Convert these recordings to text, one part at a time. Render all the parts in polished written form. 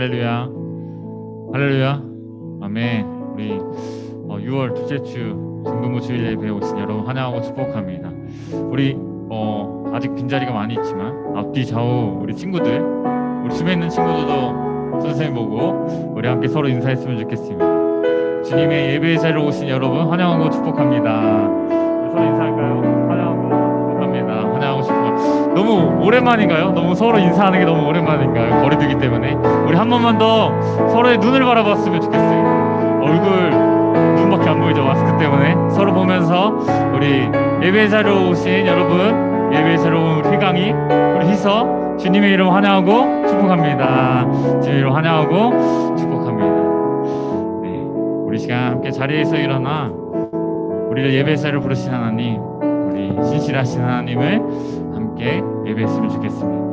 할렐루야. 할렐루야. 아멘. 우리 6월 둘째 주 중등부 주일 예배에 오신 여러분 환영하고 축복합니다. 우리 아직 빈자리가 많이 있지만 앞뒤 좌우 우리 친구들, 우리 집에 있는 친구들도 선생님 보고 우리 함께 서로 인사했으면 좋겠습니다. 주님의 예배의 자리로 오신 여러분 환영하고 축복합니다. 우리 서로 인사할까요? 환영하고 축복합니다. 환영하고 축복합니다. 너무 오랜만인가요? 너무 서로 인사하는 게 너무 오랜만인가요? 거리두기 때문에 우리 한 번만 더 서로의 눈을 바라봤으면 좋겠어요. 얼굴, 눈밖에 안 보이죠? 마스크 때문에. 서로 보면서 우리 예배의 자리로 오신 여러분, 예배의 자리로 온 우리 희강이, 우리 희서, 주님의 이름 환영하고 축복합니다. 주님의 이름 환영하고 축복합니다. 네, 우리 시간 함께 자리에서 일어나 우리를 예배의 자리로 부르신 하나님, 우리 신실하신 하나님을 함께 예배했으면 좋겠습니다.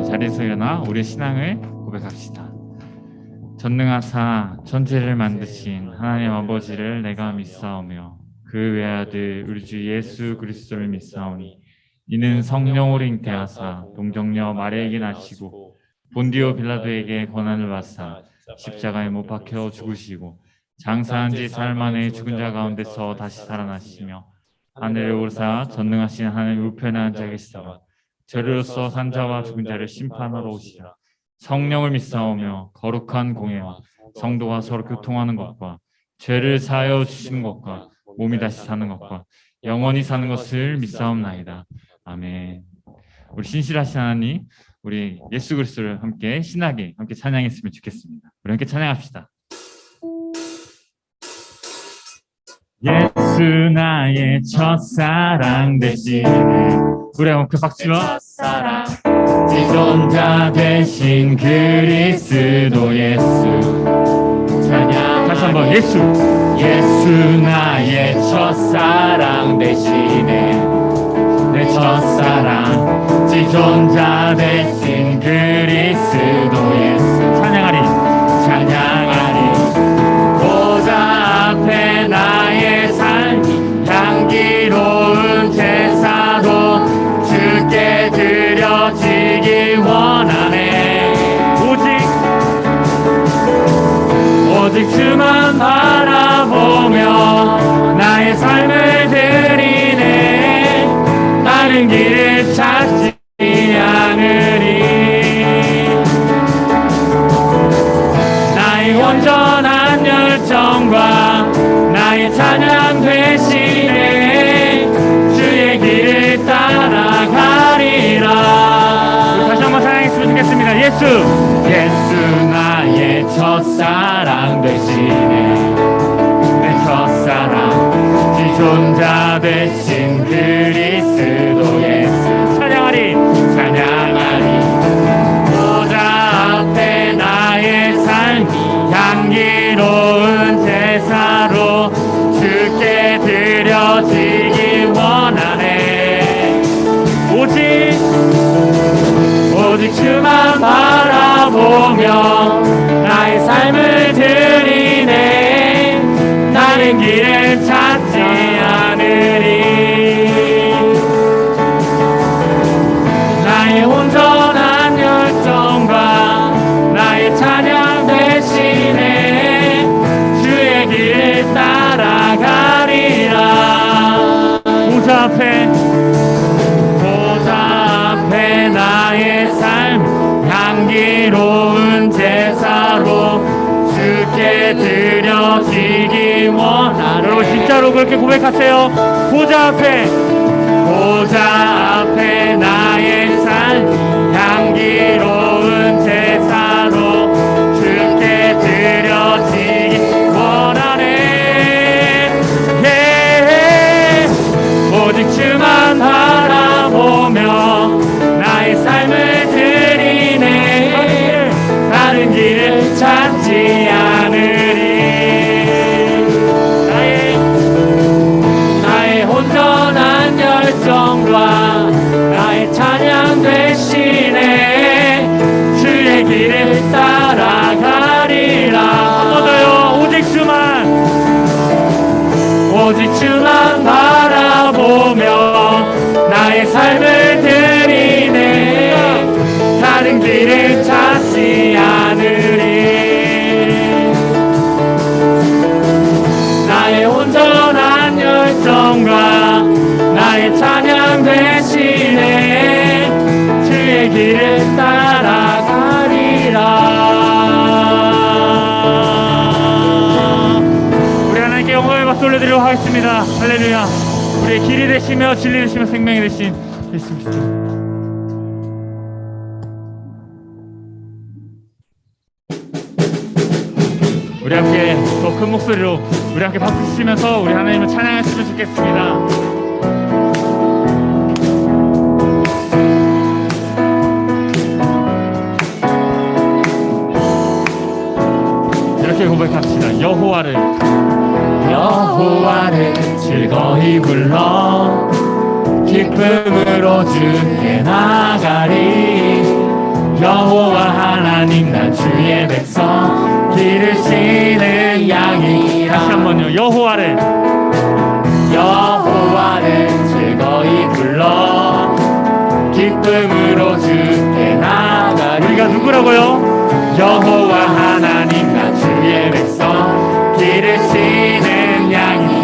자리에서 일어나 우리의 신앙을 고백합시다. 전능하사 천지를 만드신 하나님 아버지를 내가 믿사오며 그 외아들 우리 주 예수 그리스도를 믿사오니 이는 성령으로 잉태하사 동정녀 마리아에게 나시고 본디오 빌라도에게 고난을 받사 십자가에 못 박혀 죽으시고 장사한 지 사흘 만에 죽은 자 가운데서 다시 살아나시며 하늘에 오르사 전능하신 하나님 우편에 앉아 계시다가 죄로서 산 자와 죽은 자를 심판하러 오시라. 성령을 믿사오며 거룩한 공예와 성도가 서로 교통하는 것과 죄를 사하여 주시는 것과 몸이 다시 사는 것과 영원히 사는 것을 믿사옵나이다. 아멘. 우리 신실하신 하나님, 우리 예수 그리스도를 함께 신나게 함께 찬양했으면 좋겠습니다. 우리 함께 찬양합시다. 예수 나의 첫사랑 되시네. 우리 함께 박수로 지존자 되신 그리스도 예수 찬양. 다시 한번 예수 나의 첫사랑 되시네. 내 첫사랑 지존자 되신 그리스도 예수 찬양하리 보좌 앞에 나의 삶 향기로운 제사로 주께 드려지기 원하네. 오직 주만 바라보며 나의 삶을 드리네. 다른 길을 찾지 않으리. 나의 온전한 열정과 나의 찬양 되시네. 주의 길을 따라가리라. 다시 한번 찬양했으면 좋겠습니다. 예수 나의 첫사랑 되시네. 내 첫사랑 지존자 되신 그리스도 예수 찬양하리 보좌 앞에 나의 삶 향기로운 제사로 주께 드려지기 원하네. 오직 주만 바라보며 나의 삶을 드리네. 다른 길을 찾지 않으리. 나의 온전한 열정과 나의 찬양 대신에 주의 길을 따라가리라. 보좌 앞에 나의 삶 향기로운 제사로 주께 드려지기 원하네. 여러분 진짜로 그렇게 고백하세요. 보좌 앞에 나의 삶 향기로운 제사로 주께 드려지기 원하네. 오직 주만 바라보며 나의 삶을 드리네. 다른 길을 찾지 않으리. 나의 온전한 열정과 나의 올려드리도록 하겠습니다. 할렐루야. 우리의 길이 되시며 진리 되시며 생명이 되신 예수 그리스도. 우리 함께 더 큰 목소리로 우리 함께 박수 치면서 우리 하나님을 찬양했으면 좋겠습니다. 이렇게 고백합시다. 여호와를 즐거이 불러 기쁨으로 주께 나가리. 여호와 하나님 나 주의 백성 기르시는 양이라. 다시 한번요. 여호와를 즐거이 불러 기쁨으로 주께 나가리. 우리가 누구라고요? 여호와 하나님 나 주의 백성 기르시는 양이라.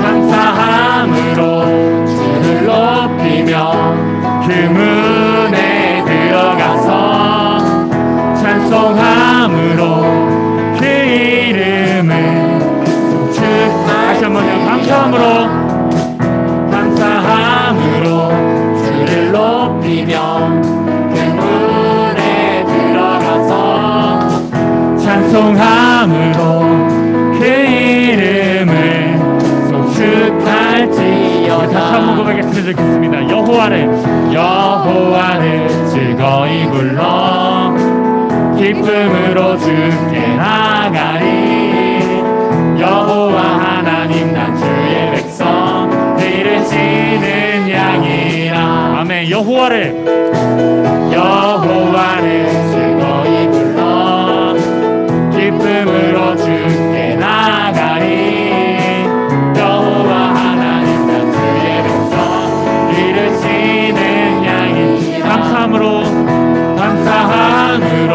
감사함으로 주를 높이며 그 문에 들어가서 찬송함으로 그 이름을 다시 한번요. 감사함으로 주를 높이며 그 문에 들어가서 찬송함으로 그 이름을 송축할지어다. 다시 한번 고백했으면 좋겠습니다. 여호와를 즐거이 불러 기쁨으로 주께 나가리. 여호와 하나님 난 주의 백성 기르시는 양이라. 아멘. 여호와를 즐거이 불러 기쁨으로 주께 나가리. 여호와 하나님 난 주의 백성 기르시는 양이라. 감사함으로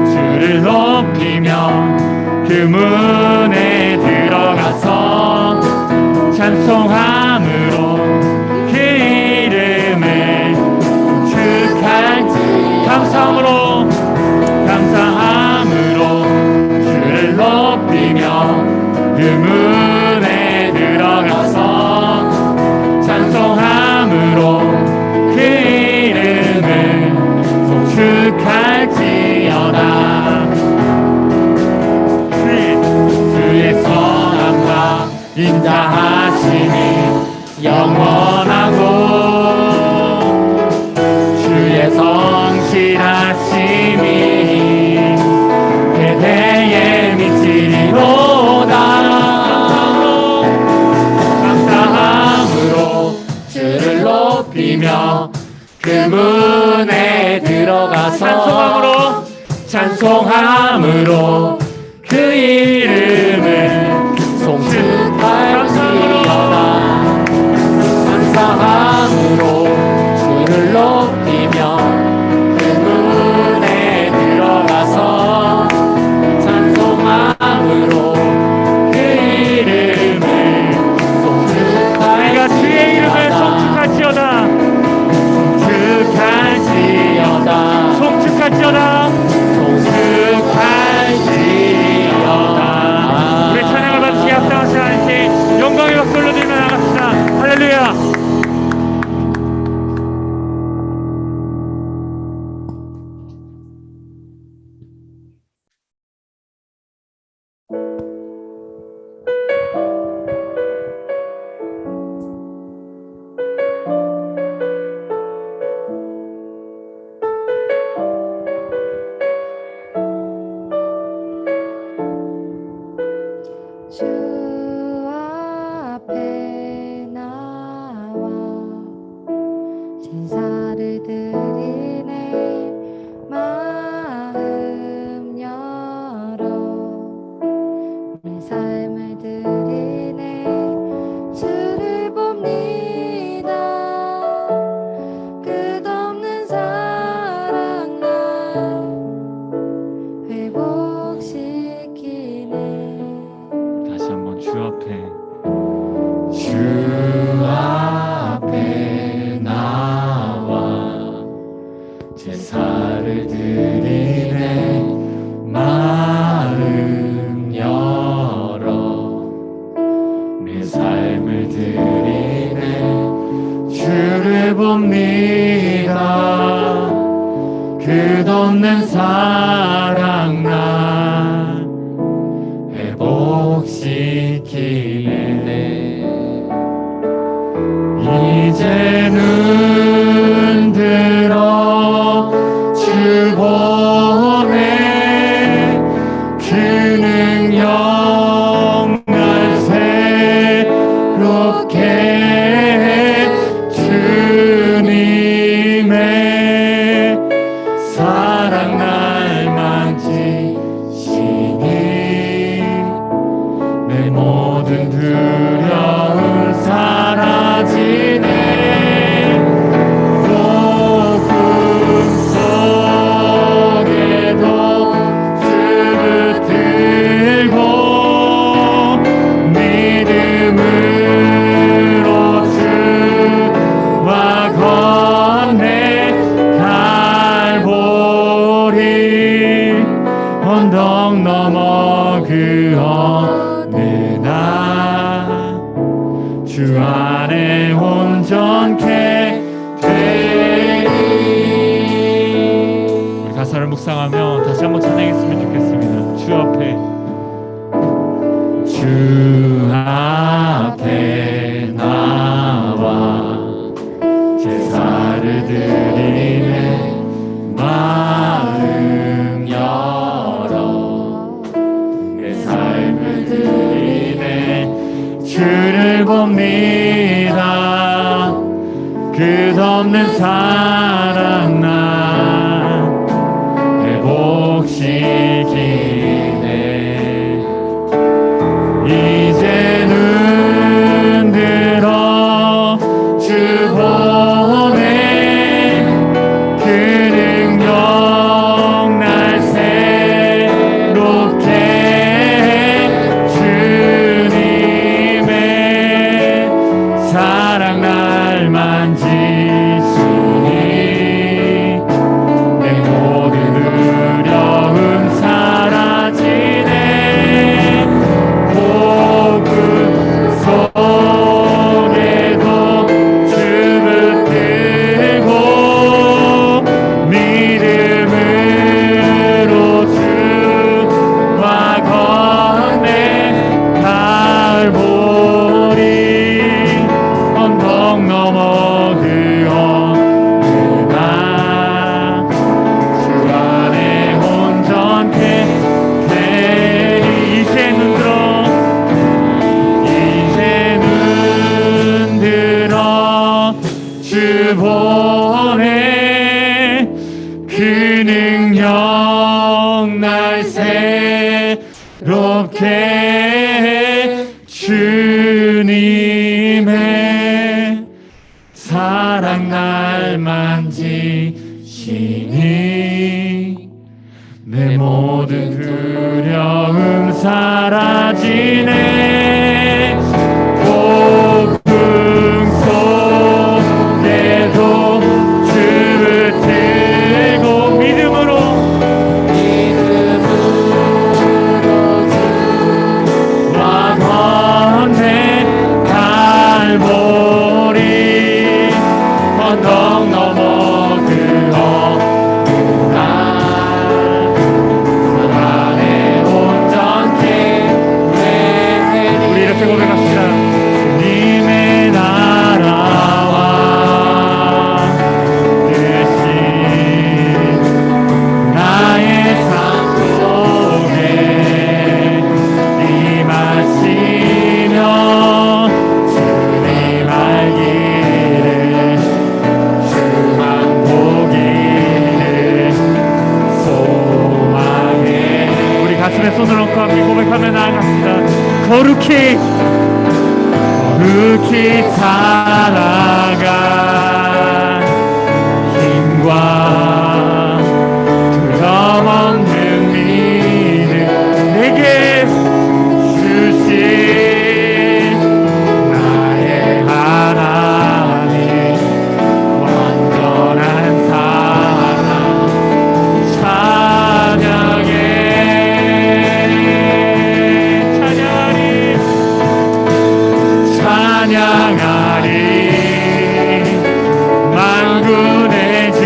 주를 높이며 그 문에 들어가서 찬송함으로 그 이름을 축할지. 감사함으로 주를 높이며 그 문에 들어가서 찬송함으로 그 이름을 송축할지어다. 주의 선함과 인자하심이 영원하고 주의 성실하심이 대대에 미치리로다. 감사함으로 주를 높이며 그 문에 들어가서 찬송함으로 그 이름을 송축할지어다. 감사함으로 주를 높이며 그 문에 들어가서 찬송함으로 그 이름을 송축할지어다. 내가 주의 이름을 송축할지어다. 우리 찬양을 마치게 합당하신 하나님께 영광의 박수 올려드리며 나갑시다. 할렐루야. 주 앞에 나와 제사를 드리네. 마음 열어 사랑 날 회복시키네. 이제는 들어 주 보내 그 능력 날 새롭게 해. 주님의 사랑 날 만지시니 내 모든 두려움 사라지네. 복음 속에도 주 붙들고 믿음으로 주와 건네 갈보리 언덕 넘어 그 어느 날 주 안에 온전케 되리. 우리 가사를 묵상하며 다시 한번 찬양했으면 좋겠습니다. 주 앞에, 주 앞에 나와 제사를 드리네. 마음 열어 내 삶을 드리네. 주를 봅니다. 끝없는 사랑 날 회복시키네. 이제는 들어 주 보내 그 능력 날 새롭게 해. 주님의 사랑 날 만지시니 내 모든 두려움 사라지네. 복음 속에도 주 붙들고 믿음으로 주와 건네 갈보리 언덕 넘어 그 어느 날 주 안에 온전케 되리. 이제는 들어 주 보내 그 능력 날 새롭게 해. 주님의 사랑 날 만지시니 내 모든 두려움 사라지네. 복음 속에도 주 붙들고 믿음으로 주와 건네 갈보리 언덕 넘어 그 어느 날 주 안에 온전케 되리. 우리 이렇게 고백합시다. 주님의 나라와 뜻이 나의 삶 속에 임하시며 주님 알기를 주만 보기를 소망해. 우리 가슴에 손을 얹고 함께 고백하며 나아갑시다. 거룩히 살아가 힘과 두려움없는 믿음 내게 주신 나의 하나님 완전한 사랑 찬양해. 찬양하리 만군의 주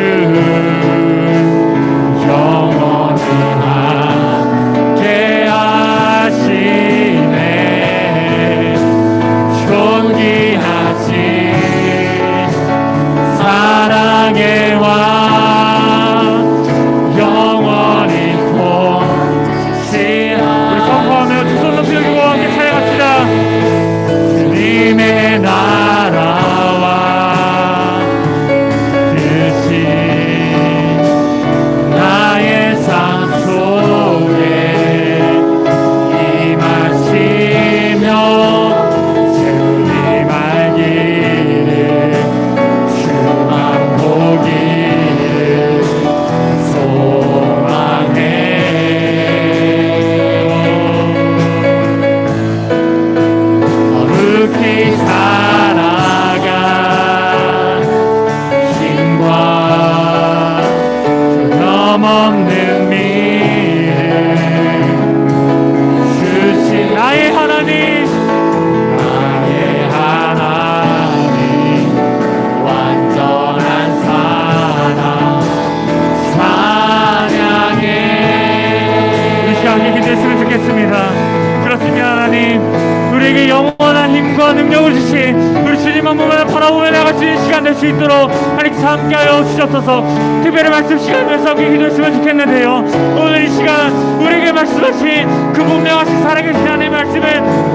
우리에게 영원한 힘과 능력을 주신 우리 주님 한 번만 바라보며 나갈 수 있는 시간 될 수 있도록 하나님께서 함께하여 주셨소서. 특별히 말씀 시간에서 함께 기도했으면 좋겠는데요, 오늘 이 시간 우리에게 말씀하신 그 분명하신 살아계신 하나님의 말씀을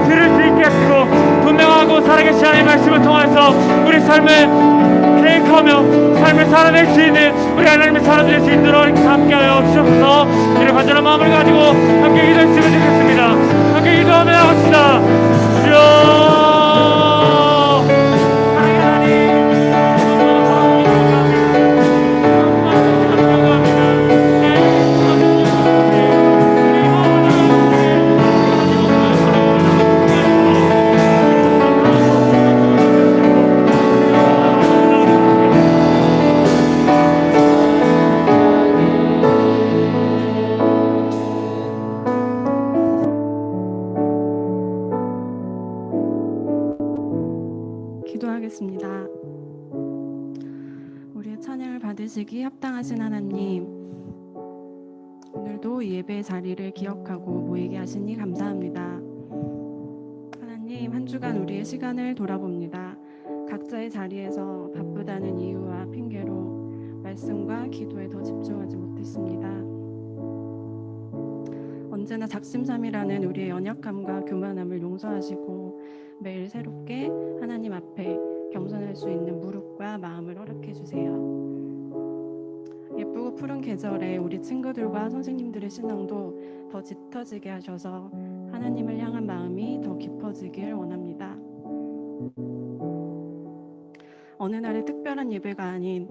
들을 수 있게 하시고, 분명하고 살아계신 하나님의 말씀을 통해서 우리 삶을 계획하며 삶을 살아낼 수 있는 우리 하나님의 살아낼 수 있도록 이렇게 함께하여 주셔서 이런 간절한 마음을 가지고 함께 기도했으면 좋겠습니다. 함께 기도하며 나갑시다. 주여, 사랑의 하나님, 기도하겠습니다. 우리의 찬양을 받으시기 합당하신 하나님, 오늘도 이 예배의 자리를 기억하고 모이게 하시니 감사합니다. 하나님, 한 주간 우리의 시간을 돌아봅니다. 각자의 자리에서 바쁘다는 이유와 핑계로 말씀과 기도에 더 집중하지 못했습니다. 언제나 작심삼일하는 우리의 연약함과 교만함을 용서하시고 매일 새롭게 하나님 앞에 겸손할 수 있는 무릎과 마음을 허락해 주세요. 예쁘고 푸른 계절에 우리 친구들과 선생님들의 신앙도 더 짙어지게 하셔서 하나님을 향한 마음이 더 깊어지길 원합니다. 어느 날의 특별한 예배가 아닌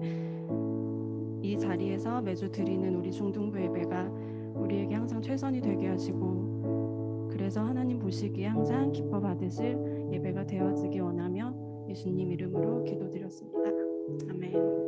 이 자리에서 매주 드리는 우리 중등부 예배가 우리에게 항상 최선이 되게 하시고, 그래서 하나님 보시기에 항상 기뻐 받으실 예배가 되어지기 원하며 예수님 이름으로 기도드렸습니다. 아멘.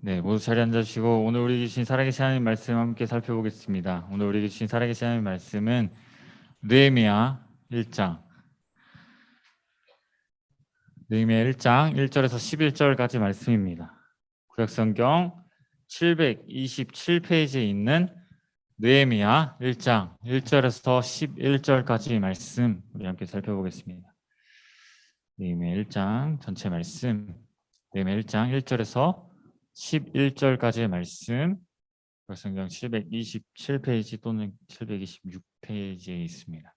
네, 모두 자리 앉으시고 오늘 우리 주신 살아계신 하나님 말씀 함께 살펴보겠습니다. 오늘 우리 주신 살아계신 하나님 말씀은 느헤미야 1장 1절에서 11절까지 말씀입니다. 구약성경 727페이지에 있는 느헤미야 1장 1절에서 11절까지 말씀 우리 함께 살펴보겠습니다. 느헤미야 1장 전체 말씀, 느헤미야 1장 1절에서 11절까지의 말씀, 구약성경 727페이지 또는 726페이지에 있습니다.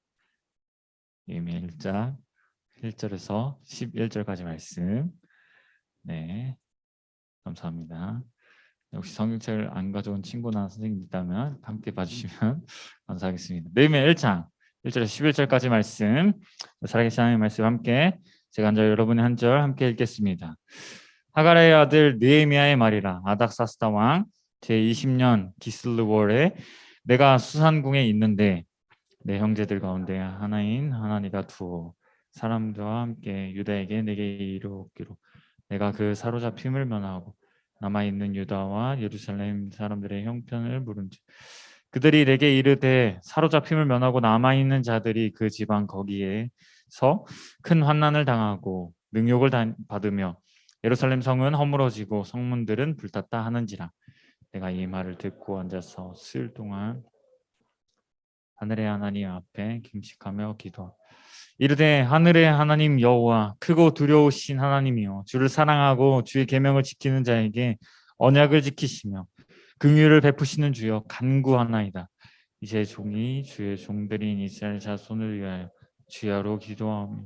느헤미야 1장 1절에서 11절까지 말씀. 네, 감사합니다. 혹시 성경책을 안 가져온 친구나 선생님 있다면 함께 봐주시면 감사하겠습니다. 느헤미야 1장 1절에서 11절까지 말씀, 살아계신 하나님의 말씀 함께 제가 한 절 여러분의 한 절 함께 읽겠습니다. 하가랴의 아들 느헤미야의 말이라. 아닥사스다 왕 제20년 기슬르월에 내가 수산궁에 있는데 내 형제들 가운데 하나인 하나니가 두어 사람들과 함께 유다에게 내게 이르기로 내가 그 사로잡힘을 면하고 남아있는 유다와 예루살렘 사람들의 형편을 물은즉 그들이 내게 이르되 사로잡힘을 면하고 남아있는 자들이 그 지방 거기에서 큰 환난을 당하고 능욕을 받으며 예루살렘 성은 허물어지고 성문들은 불탔다 하는지라. 내가 이 말을 듣고 앉아서 수일 동안 하늘의 하나님 앞에 금식하며 기도하고 이르되 하늘의 하나님 여호와 크고 두려우신 하나님이여, 주를 사랑하고 주의 계명을 지키는 자에게 언약을 지키시며 긍휼을 베푸시는 주여 간구하나이다. 이제 종이 주의 종들인 이스라엘 자손을 위하여 주야로 기도하며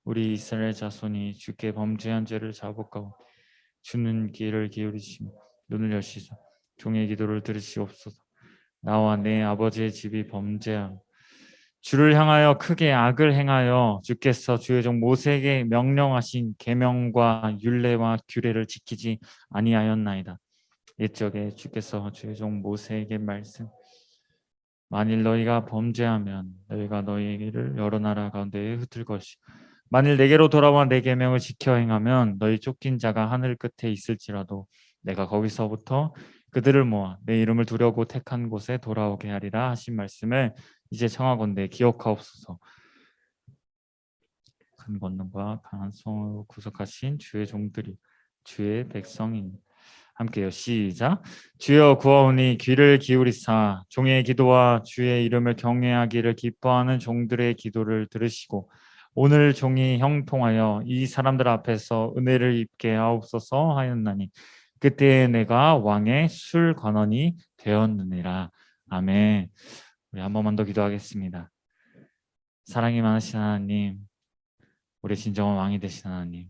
우리 이스라엘 자손이 주께 범죄한 죄를 자복하고 주는 귀를 기울이시며 눈을 여시사 종의 기도를 들으시옵소서. 나와 내 아버지의 집이 범죄하며 주를 향하여 크게 악을 행하여 주께서 주의 종 모세에게 명령하신 계명과 율례와 규례를 지키지 아니하였나이다. 옛적에 주께서 주의 종 모세에게 만일 너희가 범죄하면 너희가 너희를 여러 나라 가운데에 흩을 것이 만일 내게로 돌아와 내 계명을 지켜 행하면 너희 쫓긴 자가 하늘 끝에 있을지라도 내가 거기서부터 그들을 모아 내 이름을 두려고 택한 곳에 돌아오게 하리라 하신 말씀을 이제 청하건대 기억하옵소서. 큰 권능과 강한 성으로 구속하신 주의 종들이 주의 백성인 함께요. 시작. 주여 구하오니 귀를 기울이사 종의 기도와 주의 이름을 경외하기를 기뻐하는 종들의 기도를 들으시고 오늘 종이 형통하여 이 사람들 앞에서 은혜를 입게 하옵소서 하였나니 그때 내가 왕의 술 관원이 되었느니라. 아멘. 우리 한 번만 더 기도하겠습니다. 사랑이 많으신 하나님, 우리 진정한 왕이 되신 하나님,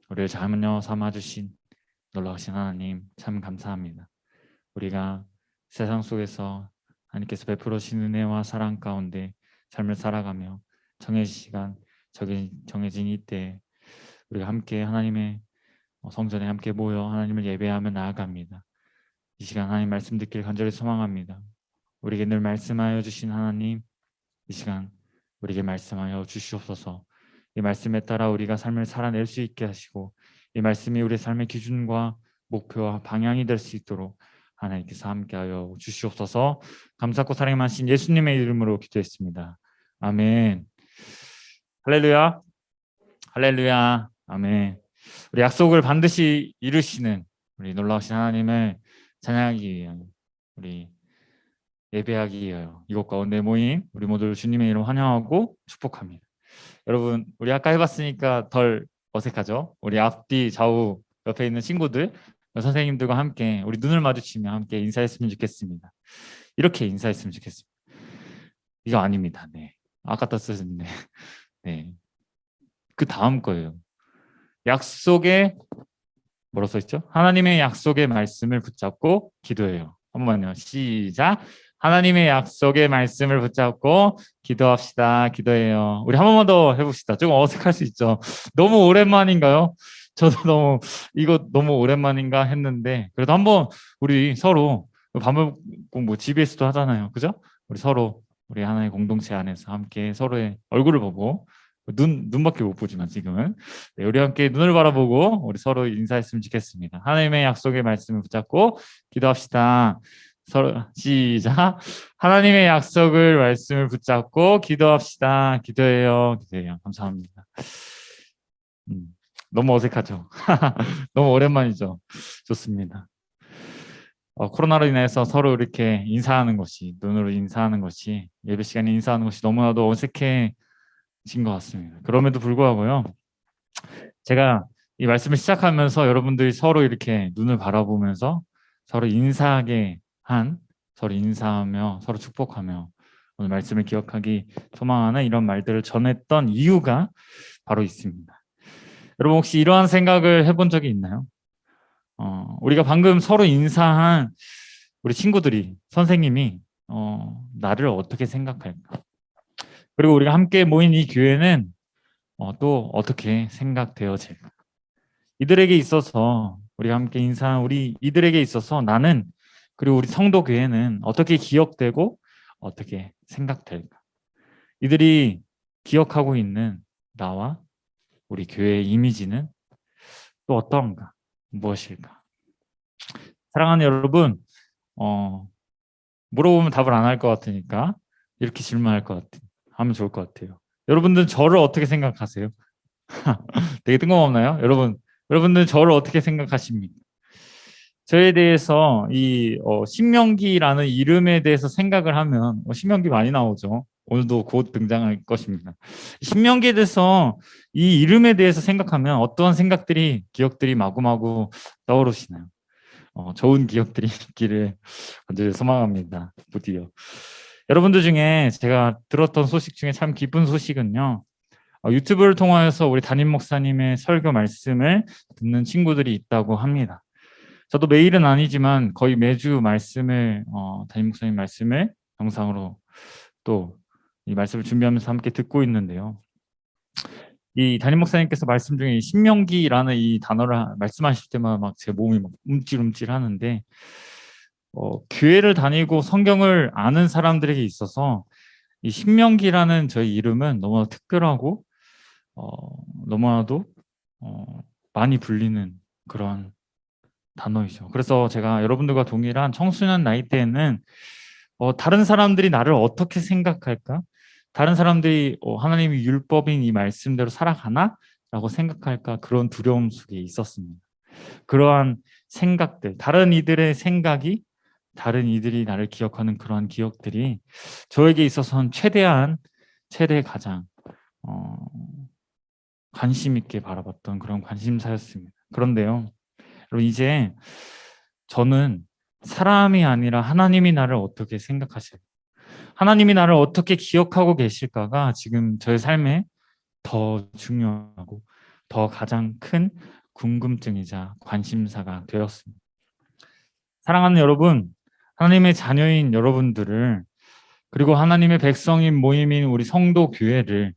우리를 자녀 삼아주신 놀라우신 하나님 참 감사합니다. 우리가 세상 속에서 하나님께서 베풀어 주신 은혜와 사랑 가운데 삶을 살아가며 정해진 시간, 정해진 이때 우리가 함께 하나님의 성전에 함께 모여 하나님을 예배하며 나아갑니다. 이 시간 하나님 말씀 듣기를 간절히 소망합니다. 우리에게 늘 말씀하여 주신 하나님, 이 시간 우리에게 말씀하여 주시옵소서. 이 말씀에 따라 우리가 삶을 살아낼 수 있게 하시고 이 말씀이 우리 삶의 기준과 목표와 방향이 될 수 있도록 하나님께서 함께하여 주시옵소서. 감사하고 사랑이 많으신 예수님의 이름으로 기도했습니다. 아멘. 할렐루야. 할렐루야. 아멘. 우리 약속을 반드시 이루시는 우리 놀라우신 하나님을 찬양하기 위한 우리 예배하기 위하여 이곳 가운데 모인 우리 모두 주님의 이름 환영하고 축복합니다. 여러분 우리 아까 해봤으니까 덜 어색하죠? 우리 앞뒤 좌우 옆에 있는 친구들 선생님들과 함께 우리 눈을 마주치며 함께 인사했으면 좋겠습니다. 이렇게 인사했으면 좋겠습니다. 이거 아닙니다. 네, 아까 썼었는데 네, 그 다음 거예요. 약속의 뭐라고 써있죠? 하나님의 약속의 말씀을 붙잡고 기도해요. 한 번만요. 시작. 하나님의 약속의 말씀을 붙잡고 기도합시다. 기도해요. 우리 한 번만 더 해봅시다. 조금 어색할 수 있죠. 너무 오랜만인가요? 저도 이거 너무 오랜만인가 했는데 그래도 한번 우리 서로 반복 공부 GBS도 하잖아요. 그죠? 우리 서로 우리 하나의 공동체 안에서 함께 서로의 얼굴을 보고 눈밖에 못 보지만 지금은 네, 우리 함께 눈을 바라보고 우리 서로 인사했으면 좋겠습니다. 하나님의 약속의 말씀을 붙잡고 기도합시다. 서로 시작. 하나님의 약속을 말씀을 붙잡고 기도합시다. 기도해요. 기도해요. 감사합니다. 너무 어색하죠? 너무 오랜만이죠? 좋습니다. 코로나로 인해서 서로 이렇게 인사하는 것이 눈으로 인사하는 것이 예배 시간에 인사하는 것이 너무나도 어색해진 것 같습니다. 그럼에도 불구하고요. 제가 이 말씀을 시작하면서 여러분들이 서로 이렇게 눈을 바라보면서 서로 인사하게 서로 인사하며 서로 축복하며 오늘 말씀을 기억하기 소망하는 이런 말들을 전했던 이유가 바로 있습니다. 여러분 혹시 이러한 생각을 해본 적이 있나요? 우리가 방금 서로 인사한 우리 친구들이 선생님이 나를 어떻게 생각할까? 그리고 우리가 함께 모인 이 교회는 또 어떻게 생각되어질까? 이들에게 있어서 우리가 함께 인사한 우리 이들에게 있어서 나는 그리고 우리 성도 교회는 어떻게 기억되고 어떻게 생각될까? 이들이 기억하고 있는 나와 우리 교회의 이미지는 또 어떤가? 무엇일까? 사랑하는 여러분, 물어보면 답을 안 할 것 같으니까 이렇게 질문할 것 하면 좋을 것 같아요. 여러분들은 저를 어떻게 생각하세요? 되게 뜬금없나요? 여러분들은 저를 어떻게 생각하십니까? 저에 대해서 이 신명기라는 이름에 대해서 생각을 하면 신명기 많이 나오죠. 오늘도 곧 등장할 것입니다. 신명기에 대해서 이 이름에 대해서 생각하면 어떠한 생각들이 기억들이 마구마구 떠오르시나요? 좋은 기억들이 있기를 간절히 소망합니다. 부디어 여러분들 중에 제가 들었던 소식 중에 참 기쁜 소식은요. 유튜브를 통하여서 우리 담임 목사님의 설교 말씀을 듣는 친구들이 있다고 합니다. 저도 매일은 아니지만 거의 매주 말씀을 담임 목사님 말씀을 영상으로 또 이 말씀을 준비하면서 함께 듣고 있는데요. 이 담임 목사님께서 말씀 중에 이 신명기라는 이 단어를 말씀하실 때마다 막 제 몸이 막 움찔움찔 하는데 교회를 다니고 성경을 아는 사람들에게 있어서 이 신명기라는 저희 이름은 너무나 특별하고 너무나도 많이 불리는 그런 단어이죠. 그래서 제가 여러분들과 동일한 청소년 나이대에는 다른 사람들이 나를 어떻게 생각할까? 다른 사람들이 하나님의 율법인 이 말씀대로 살아가나? 라고 생각할까? 그런 두려움 속에 있었습니다. 그러한 생각들, 다른 이들의 생각이 다른 이들이 나를 기억하는 그러한 기억들이 저에게 있어서는 최대 가장 관심 있게 바라봤던 그런 관심사였습니다. 그런데요, 여러분 이제 저는 사람이 아니라 하나님이 나를 어떻게 생각하실까? 하나님이 나를 어떻게 기억하고 계실까가 지금 저의 삶에 더 중요하고 더 가장 큰 궁금증이자 관심사가 되었습니다. 사랑하는 여러분, 하나님의 자녀인 여러분들을 그리고 하나님의 백성인 모임인 우리 성도 교회를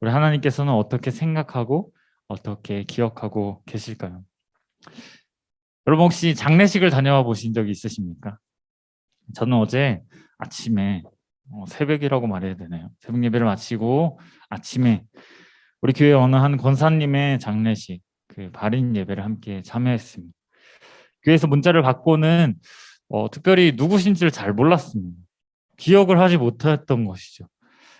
우리 하나님께서는 어떻게 생각하고 어떻게 기억하고 계실까요? 여러분 혹시 장례식을 다녀와 보신 적이 있으십니까? 저는 어제 아침에 새벽이라고 말해야 되나요? 새벽 예배를 마치고 아침에 우리 교회 어느 한 권사님의 장례식 그 발인 예배를 함께 참여했습니다. 교회에서 문자를 받고는 특별히 누구신지를 잘 몰랐습니다. 기억을 하지 못했던 것이죠.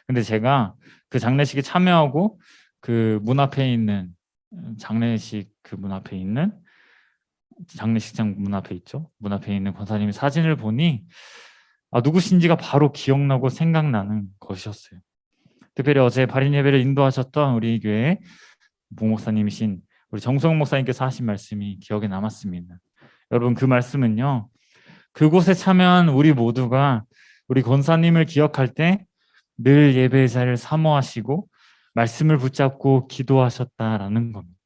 근데 제가 그 장례식에 참여하고 그 문 앞에 있는 장례식 그 문 앞에 있는 장례식장 문 앞에 있죠. 문 앞에 있는 권사님의 사진을 보니 누구신지가 바로 기억나고 생각나는 것이었어요. 특별히 어제 발인 예배를 인도하셨던 우리 교회 부목사님이신 우리 정성 목사님께서 하신 말씀이 기억에 남았습니다. 여러분 그 말씀은요. 그곳에 참여한 우리 모두가 우리 권사님을 기억할 때 늘 예배의 자리를 사모하시고 말씀을 붙잡고 기도하셨다라는 겁니다.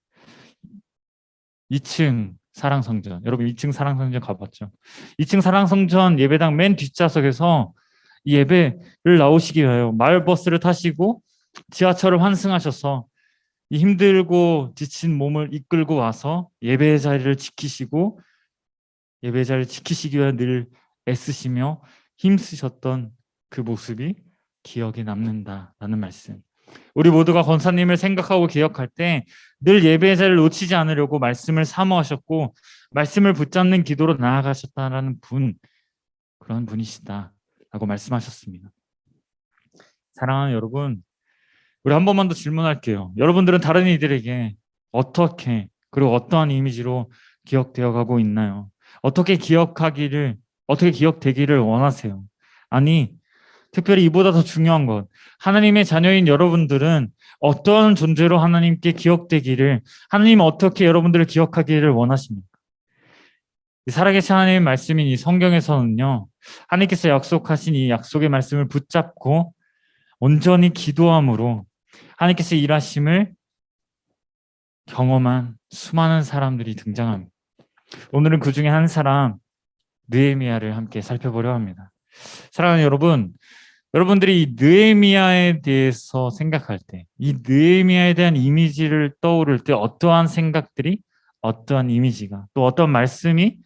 2층 사랑성전, 여러분 2층 사랑성전 가봤죠? 2층 사랑성전 예배당 맨 뒷좌석에서 이 예배를 나오시기 위하여 마을버스를 타시고 지하철을 환승하셔서 이 힘들고 지친 몸을 이끌고 와서 예배의 자리를 지키시고 예배의 자리를 지키시기 위해 늘 애쓰시며 힘쓰셨던 그 모습이 기억에 남는다라는 말씀. 우리 모두가 권사님을 생각하고 기억할 때 늘 예배의 자리를 놓치지 않으려고 말씀을 사모하셨고 말씀을 붙잡는 기도로 나아가셨다라는 그런 분이시다라고 말씀하셨습니다. 사랑하는 여러분, 우리 한 번만 더 질문할게요. 여러분들은 다른 이들에게 어떻게 그리고 어떠한 이미지로 기억되어 가고 있나요? 어떻게 기억되기를 원하세요? 아니, 특별히 이보다 더 중요한 것, 하나님의 자녀인 여러분들은 어떠한 존재로 하나님께 기억되기를, 하나님은 어떻게 여러분들을 기억하기를 원하십니까? 살아계신 하나님의 말씀인 이 성경에서는요, 하나님께서 약속하신 이 약속의 말씀을 붙잡고 온전히 기도함으로 하나님께서 일하심을 경험한 수많은 사람들이 등장합니다. 오늘은 그 중에 한 사람, 느헤미야를 함께 살펴보려 합니다. 사랑하는 여러분, 여러분들이 이 느헤미야에 대해서 생각할 때, 이 느헤미야에 대한 이미지를 떠오를 때 어떠한 생각들이, 어떠한 이미지가, 또 어떤 말씀이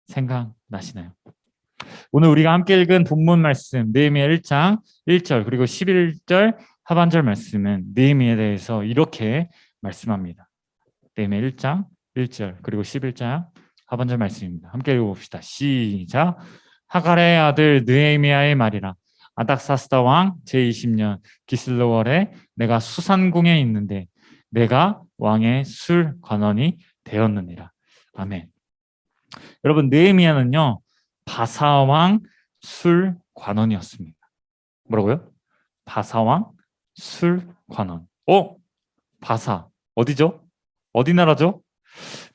생각나시나요? 오늘 우리가 함께 읽은 본문 말씀, 느헤미야 1장 1절 그리고 11절 하반절 말씀은 느헤미야에 대해서 이렇게 말씀합니다. 느헤미야 1장 1절 그리고 11장 하반절 말씀입니다. 함께 읽어봅시다. 시작. 하갈의 아들 느헤미야의 말이라. 아닥사스다 왕 제20년 기슬로월에 내가 수산궁에 있는데 내가 왕의 술 관원이 되었느니라. 아멘. 여러분 느헤미야는요 바사왕 술 관원이었습니다. 뭐라고요? 바사왕 술 관원. 바사 어디죠? 어디 나라죠?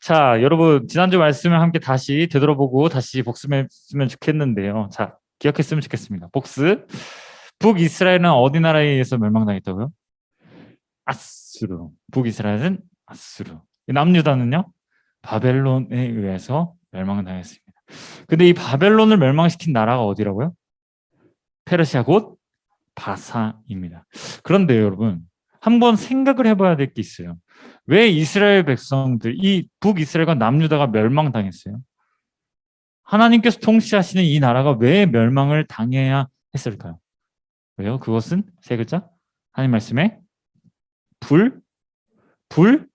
자, 여러분 지난주 말씀을 함께 다시 되돌아보고 다시 복습했으면 좋겠는데요. 자, 기억했으면 좋겠습니다. 복습. 북이스라엘은 어디 나라에 의해서 멸망당했다고요? 아수르. 북이스라엘은 아수르. 남유다는요? 바벨론에 의해서 멸망당했습니다. 근데 이 바벨론을 멸망시킨 나라가 어디라고요? 페르시아 곧 바사입니다. 그런데 여러분 한번 생각을 해봐야 될 게 있어요. 왜 이스라엘 백성들, 이 북이스라엘과 남유다가 멸망당했어요? 하나님께서 통치하시는 이 나라가 왜 멸망을 당해야 했을까요? 왜요? 그것은 세 글자. 하나님 말씀에 불, 불,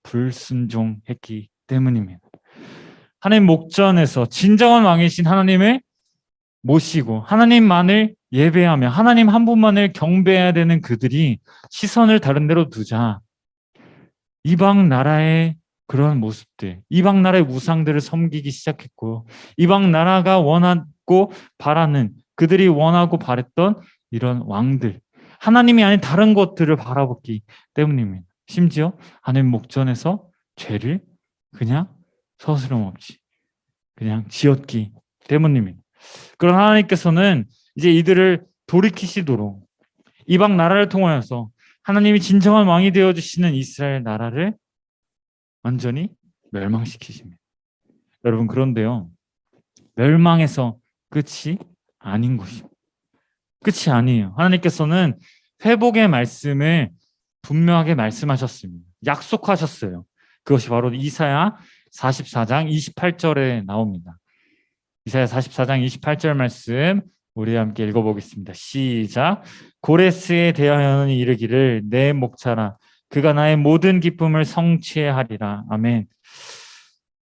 불순종했기 때문입니다. 하나님 목전에서 진정한 왕이신 하나님을 모시고 하나님만을 예배하며 하나님 한 분만을 경배해야 되는 그들이 시선을 다른 데로 두자 이방 나라의 그런 모습들, 이방 나라의 우상들을 섬기기 시작했고 이방 나라가 원하고 바라는 그들이 원하고 바랬던 이런 왕들, 하나님이 아닌 다른 것들을 바라봤기 때문입니다. 심지어 하나님 목전에서 죄를 그냥 서스럼없이 그냥 지었기 때문입니다. 그런 하나님께서는 이제 이들을 돌이키시도록 이방 나라를 통하여서 하나님이 진정한 왕이 되어주시는 이스라엘 나라를 완전히 멸망시키십니다. 여러분, 그런데요, 멸망에서 끝이 아닌 것입니다. 끝이 아니에요. 하나님께서는 회복의 말씀을 분명하게 말씀하셨습니다. 약속하셨어요. 그것이 바로 이사야 44장 28절에 나옵니다. 이사야 44장 28절 말씀 우리 함께 읽어보겠습니다. 시작. 고레스에 대하여는 이르기를 내 목자라 그가 나의 모든 기쁨을 성취하리라. 아멘.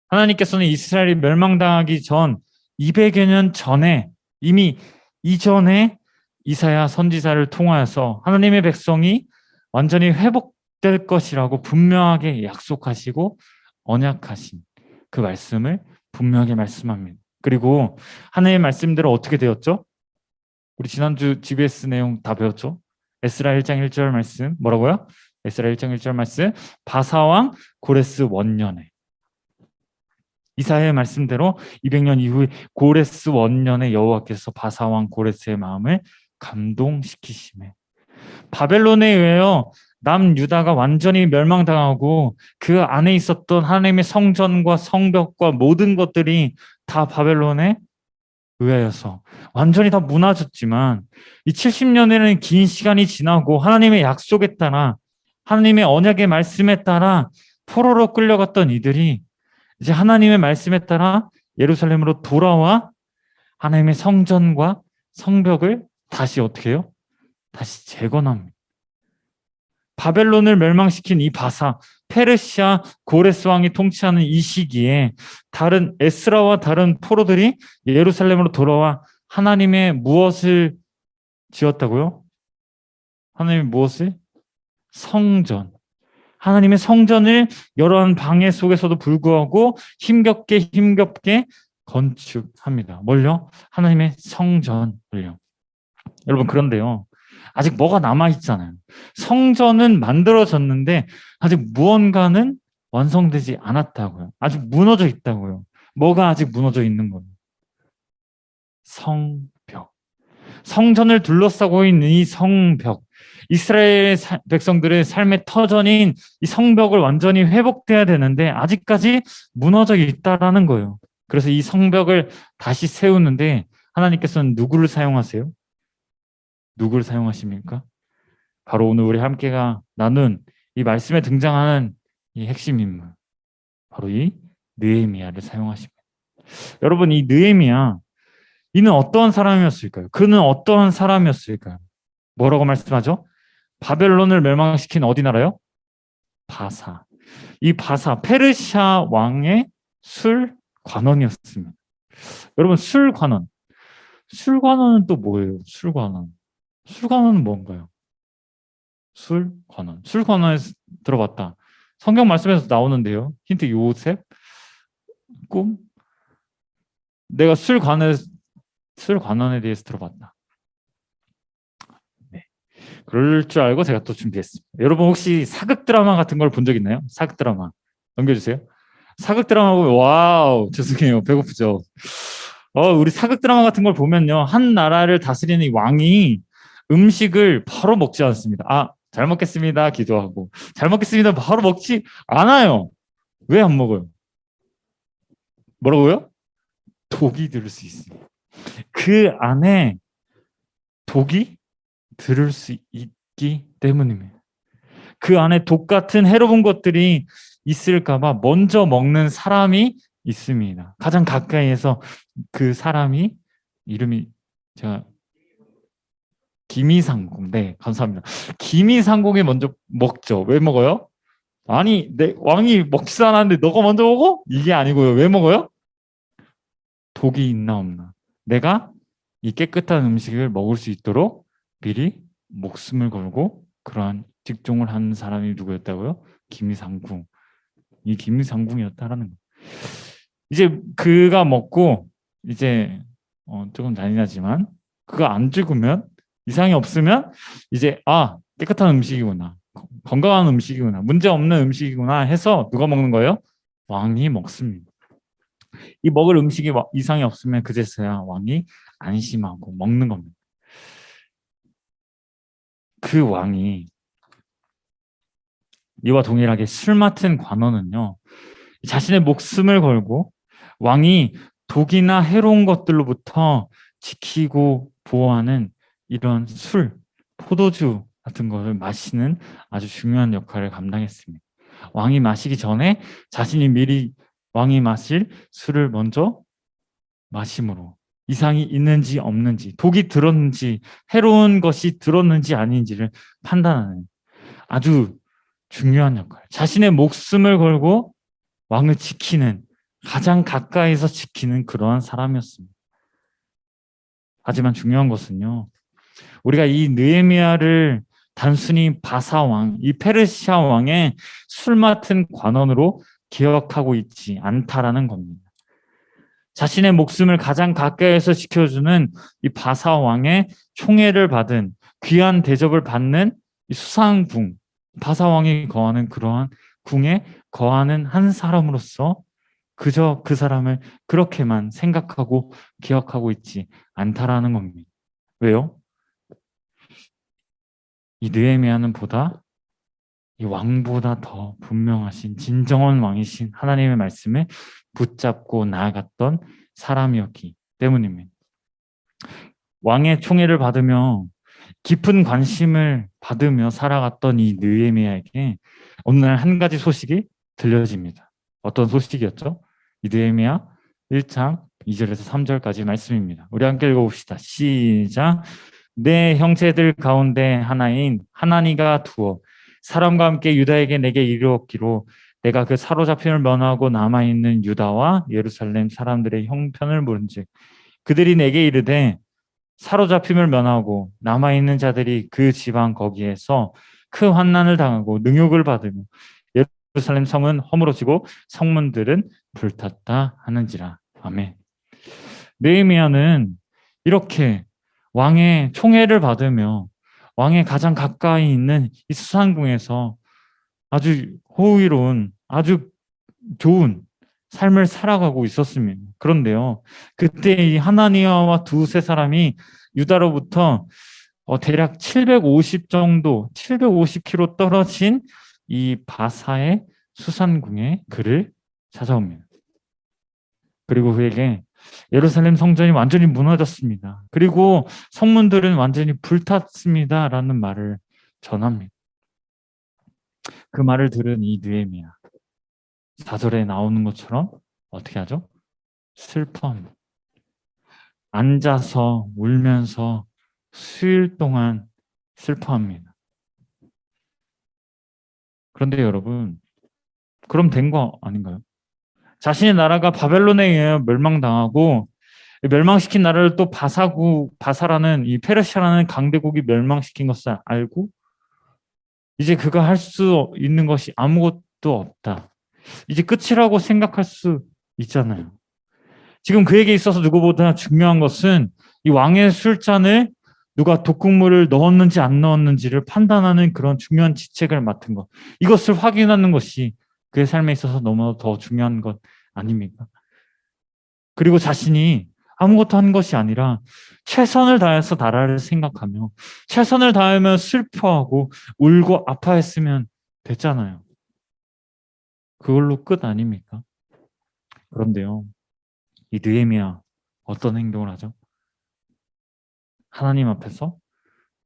하나님께서는 이스라엘이 멸망당하기 전 200여 년 전에 이미 이전에 이사야 선지자를 통하여서 하나님의 백성이 완전히 회복될 것이라고 분명하게 약속하시고 언약하신 그 말씀을 분명하게 말씀합니다. 그리고 하나님의 말씀대로 어떻게 되었죠? 우리 지난주 GBS 내용 다 배웠죠? 에스라 1장 1절 말씀 뭐라고요? 에스라 1장 1절 말씀 바사왕 고레스 원년에 이사야의 말씀대로 200년 이후에 고레스 원년에 여호와께서 바사왕 고레스의 마음을 감동시키심에 바벨론에 의하여 남유다가 완전히 멸망당하고 그 안에 있었던 하나님의 성전과 성벽과 모든 것들이 다 바벨론에 의하여서 완전히 다 무너졌지만 이 70년에는 긴 시간이 지나고 하나님의 약속에 따라 하나님의 언약의 말씀에 따라 포로로 끌려갔던 이들이 이제 하나님의 말씀에 따라 예루살렘으로 돌아와 하나님의 성전과 성벽을 다시 어떻게 해요? 다시 재건합니다. 바벨론을 멸망시킨 이 바사, 페르시아 고레스 왕이 통치하는 이 시기에 다른 에스라와 다른 포로들이 예루살렘으로 돌아와 하나님의 무엇을 지었다고요? 하나님의 무엇을? 성전. 하나님의 성전을 여러한 방해 속에서도 불구하고 힘겹게 건축합니다. 뭘요? 하나님의 성전을요. 여러분, 그런데요, 아직 뭐가 남아있잖아요. 성전은 만들어졌는데 아직 무언가는 완성되지 않았다고요. 아직 무너져 있다고요. 뭐가 아직 무너져 있는 거예요? 성벽. 성전을 둘러싸고 있는 이 성벽. 이스라엘 백성들의 삶의 터전인 이 성벽을 완전히 회복돼야 되는데 아직까지 무너져 있다라는 거예요. 그래서 이 성벽을 다시 세우는데 하나님께서는 누구를 사용하세요? 누구를 사용하십니까? 바로 오늘 우리 함께가 나눈 이 말씀에 등장하는 이 핵심 인물, 바로 이 느헤미야를 사용하십니다. 여러분, 이 느헤미야, 이는 어떠한 사람이었을까요? 그는 어떠한 사람이었을까요? 뭐라고 말씀하죠? 바벨론을 멸망시킨 어디 나라요? 바사. 이 바사, 페르시아 왕의 술 관원이었습니다. 여러분, 술 관원. 술 관원은 또 뭐예요? 술 관원. 술 관원은 뭔가요? 술 관원. 술 관원에 들어봤다. 성경 말씀에서 나오는데요. 힌트 요셉? 꿈? 내가 술 관원에 대해서 들어봤다. 네. 그럴 줄 알고 제가 또 준비했습니다. 여러분 혹시 사극 드라마 같은 걸 본 적 있나요? 사극 드라마. 넘겨주세요. 사극 드라마 보면 와우, 죄송해요. 배고프죠? 우리 사극 드라마 같은 걸 보면요. 한 나라를 다스리는 이 왕이 음식을 바로 먹지 않습니다. 잘 먹겠습니다. 기도하고. 잘 먹겠습니다. 바로 먹지 않아요. 왜 안 먹어요? 뭐라고요? 독이 들을 수 있습니다. 그 안에 독이 들을 수 있기 때문입니다. 그 안에 독 같은 해로운 것들이 있을까봐 먼저 먹는 사람이 있습니다. 가장 가까이에서 그 사람이 이름이 제가 기미상궁. 네, 감사합니다. 기미상궁이 먼저 먹죠. 왜 먹어요? 아니, 내 왕이 먹지도 않았는데 너가 먼저 먹어? 이게 아니고요. 왜 먹어요? 독이 있나 없나. 내가 이 깨끗한 음식을 먹을 수 있도록 미리 목숨을 걸고 그러한 직종을 한 사람이 누구였다고요? 기미상궁. 이 기미상궁이었다라는 거. 이제 그가 먹고 이제 조금 잔인하지만 그가 안 죽으면 이상이 없으면 이제 깨끗한 음식이구나. 건강한 음식이구나. 문제 없는 음식이구나 해서 누가 먹는 거예요? 왕이 먹습니다. 이 먹을 음식이 이상이 없으면 그제서야 왕이 안심하고 먹는 겁니다. 그 왕이 이와 동일하게 술 맡은 관원은요. 자신의 목숨을 걸고 왕이 독이나 해로운 것들로부터 지키고 보호하는 이런 술, 포도주 같은 것을 마시는 아주 중요한 역할을 감당했습니다. 왕이 마시기 전에 자신이 미리 왕이 마실 술을 먼저 마심으로 이상이 있는지 없는지, 독이 들었는지, 해로운 것이 들었는지 아닌지를 판단하는 아주 중요한 역할. 자신의 목숨을 걸고 왕을 지키는, 가장 가까이서 지키는 그러한 사람이었습니다. 하지만 중요한 것은요, 우리가 이 느헤미야를 단순히 바사왕, 이 페르시아 왕의 술 맡은 관원으로 기억하고 있지 않다라는 겁니다. 자신의 목숨을 가장 가까이에서 지켜주는 이 바사 왕의 총애를 받은, 귀한 대접을 받는 이 수상궁, 바사 왕이 거하는 그러한 궁에 거하는 한 사람으로서 그저 그 사람을 그렇게만 생각하고 기억하고 있지 않다라는 겁니다. 왜요? 이 느헤미야는 보다 이 왕보다 더 분명하신 진정한 왕이신 하나님의 말씀을 붙잡고 나아갔던 사람이었기 때문입니다. 왕의 총애를 받으며 깊은 관심을 받으며 살아갔던 이 느헤미야에게 어느 날 한 가지 소식이 들려집니다. 어떤 소식이었죠? 이 느헤미야 1장 2절에서 3절까지 말씀입니다. 우리 함께 읽어봅시다. 시작. 내 형제들 가운데 하나인 하나니가 두어 사람과 함께 유다에게 내게 이르었기로 내가 그 사로잡힘을 면하고 남아있는 유다와 예루살렘 사람들의 형편을 물은즉 그들이 내게 이르되 사로잡힘을 면하고 남아있는 자들이 그 지방 거기에서 큰 환난을 당하고 능욕을 받으며 예루살렘 성은 허물어지고 성문들은 불탔다 하는지라. 아멘. 느헤미야는 이렇게 왕의 총애를 받으며 왕의 가장 가까이 있는 이 수상궁에서 아주 호의로운, 아주 좋은 삶을 살아가고 있었습니다. 그런데요, 그때 이 하나니아와 두세 사람이 유다로부터 대략 750 정도, 750km 떨어진 이 바사의 수산궁에 그를 찾아옵니다. 그리고 그에게 예루살렘 성전이 완전히 무너졌습니다. 그리고 성문들은 완전히 불탔습니다. 라는 말을 전합니다. 그 말을 들은 이 느헤미야 4절에 나오는 것처럼 어떻게 하죠? 슬퍼합니다. 앉아서 울면서 수일 동안 슬퍼합니다. 그런데 여러분, 그럼 된 거 아닌가요? 자신의 나라가 바벨론에 의해 멸망당하고 멸망시킨 나라를 또 바사라는 이 페르시아라는 강대국이 멸망시킨 것을 알고 이제 그가 할 수 있는 것이 아무것도 없다. 이제 끝이라고 생각할 수 있잖아요. 지금 그에게 있어서 누구보다 중요한 것은 이 왕의 술잔을 누가 독극물을 넣었는지 안 넣었는지를 판단하는 그런 중요한 지책을 맡은 것. 이것을 확인하는 것이 그의 삶에 있어서 너무 더 중요한 것 아닙니까? 그리고 자신이 아무것도 한 것이 아니라 최선을 다해서 나라를 생각하며 최선을 다하며 슬퍼하고 울고 아파했으면 됐잖아요. 그걸로 끝 아닙니까? 그런데요, 이 느헤미야 어떤 행동을 하죠? 하나님 앞에서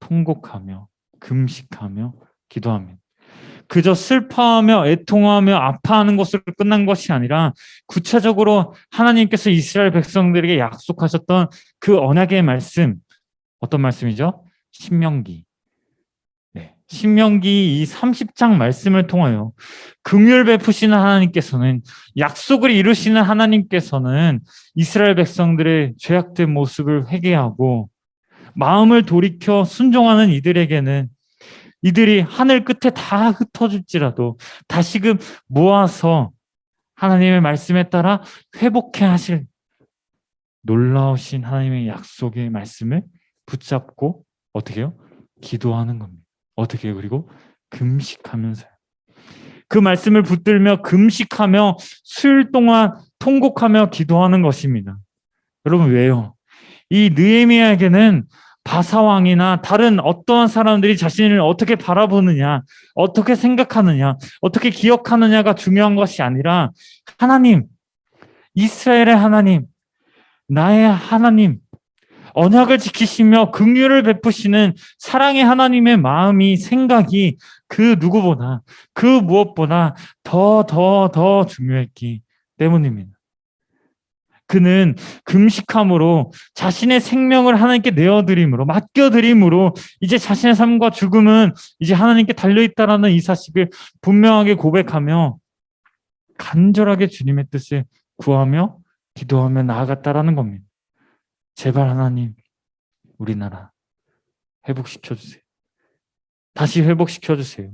통곡하며 금식하며 기도합니다. 그저 슬퍼하며 애통하며 아파하는 것으로 끝난 것이 아니라 구체적으로 하나님께서 이스라엘 백성들에게 약속하셨던 그 언약의 말씀, 어떤 말씀이죠? 신명기. 네. 신명기 이 30장 말씀을 통하여 긍휼 베푸시는 하나님께서는, 약속을 이루시는 하나님께서는 이스라엘 백성들의 죄악된 모습을 회개하고 마음을 돌이켜 순종하는 이들에게는, 이들이 하늘 끝에 다 흩어질지라도 다시금 모아서 하나님의 말씀에 따라 회복해 하실 놀라우신 하나님의 약속의 말씀을 붙잡고 어떻게 해요? 기도하는 겁니다. 어떻게 해요? 그리고 금식하면서요. 그 말씀을 붙들며 금식하며 수일 동안 통곡하며 기도하는 것입니다. 여러분, 왜요? 이 느헤미야에게는 바사왕이나 다른 어떠한 사람들이 자신을 어떻게 바라보느냐, 어떻게 생각하느냐, 어떻게 기억하느냐가 중요한 것이 아니라 하나님, 이스라엘의 하나님, 나의 하나님, 언약을 지키시며 긍휼을 베푸시는 사랑의 하나님의 마음이, 생각이 그 누구보다, 그 무엇보다 더 중요했기 때문입니다. 그는 금식함으로 자신의 생명을 하나님께 내어드림으로, 맡겨드림으로 이제 자신의 삶과 죽음은 이제 하나님께 달려있다라는 이 사실을 분명하게 고백하며 간절하게 주님의 뜻을 구하며 기도하며 나아갔다라는 겁니다. 제발 하나님, 우리나라 회복시켜주세요. 다시 회복시켜주세요.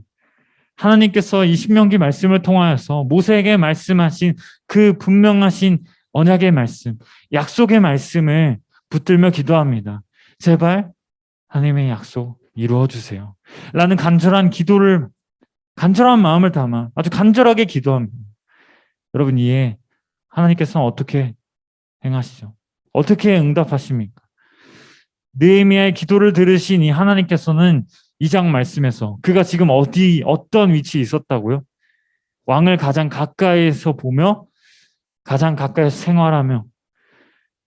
하나님께서 이 신명기 말씀을 통하여서 모세에게 말씀하신 그 분명하신 언약의 말씀, 약속의 말씀을 붙들며 기도합니다. 제발 하나님의 약속 이루어주세요. 라는 간절한 기도를, 간절한 마음을 담아 아주 간절하게 기도합니다. 여러분, 이에 하나님께서는 어떻게 행하시죠? 어떻게 응답하십니까? 느헤미야의 기도를 들으신 이 하나님께서는 2장 말씀에서 그가 지금 어떤 위치에 있었다고요? 왕을 가장 가까이에서 보며 가장 가까이서 생활하며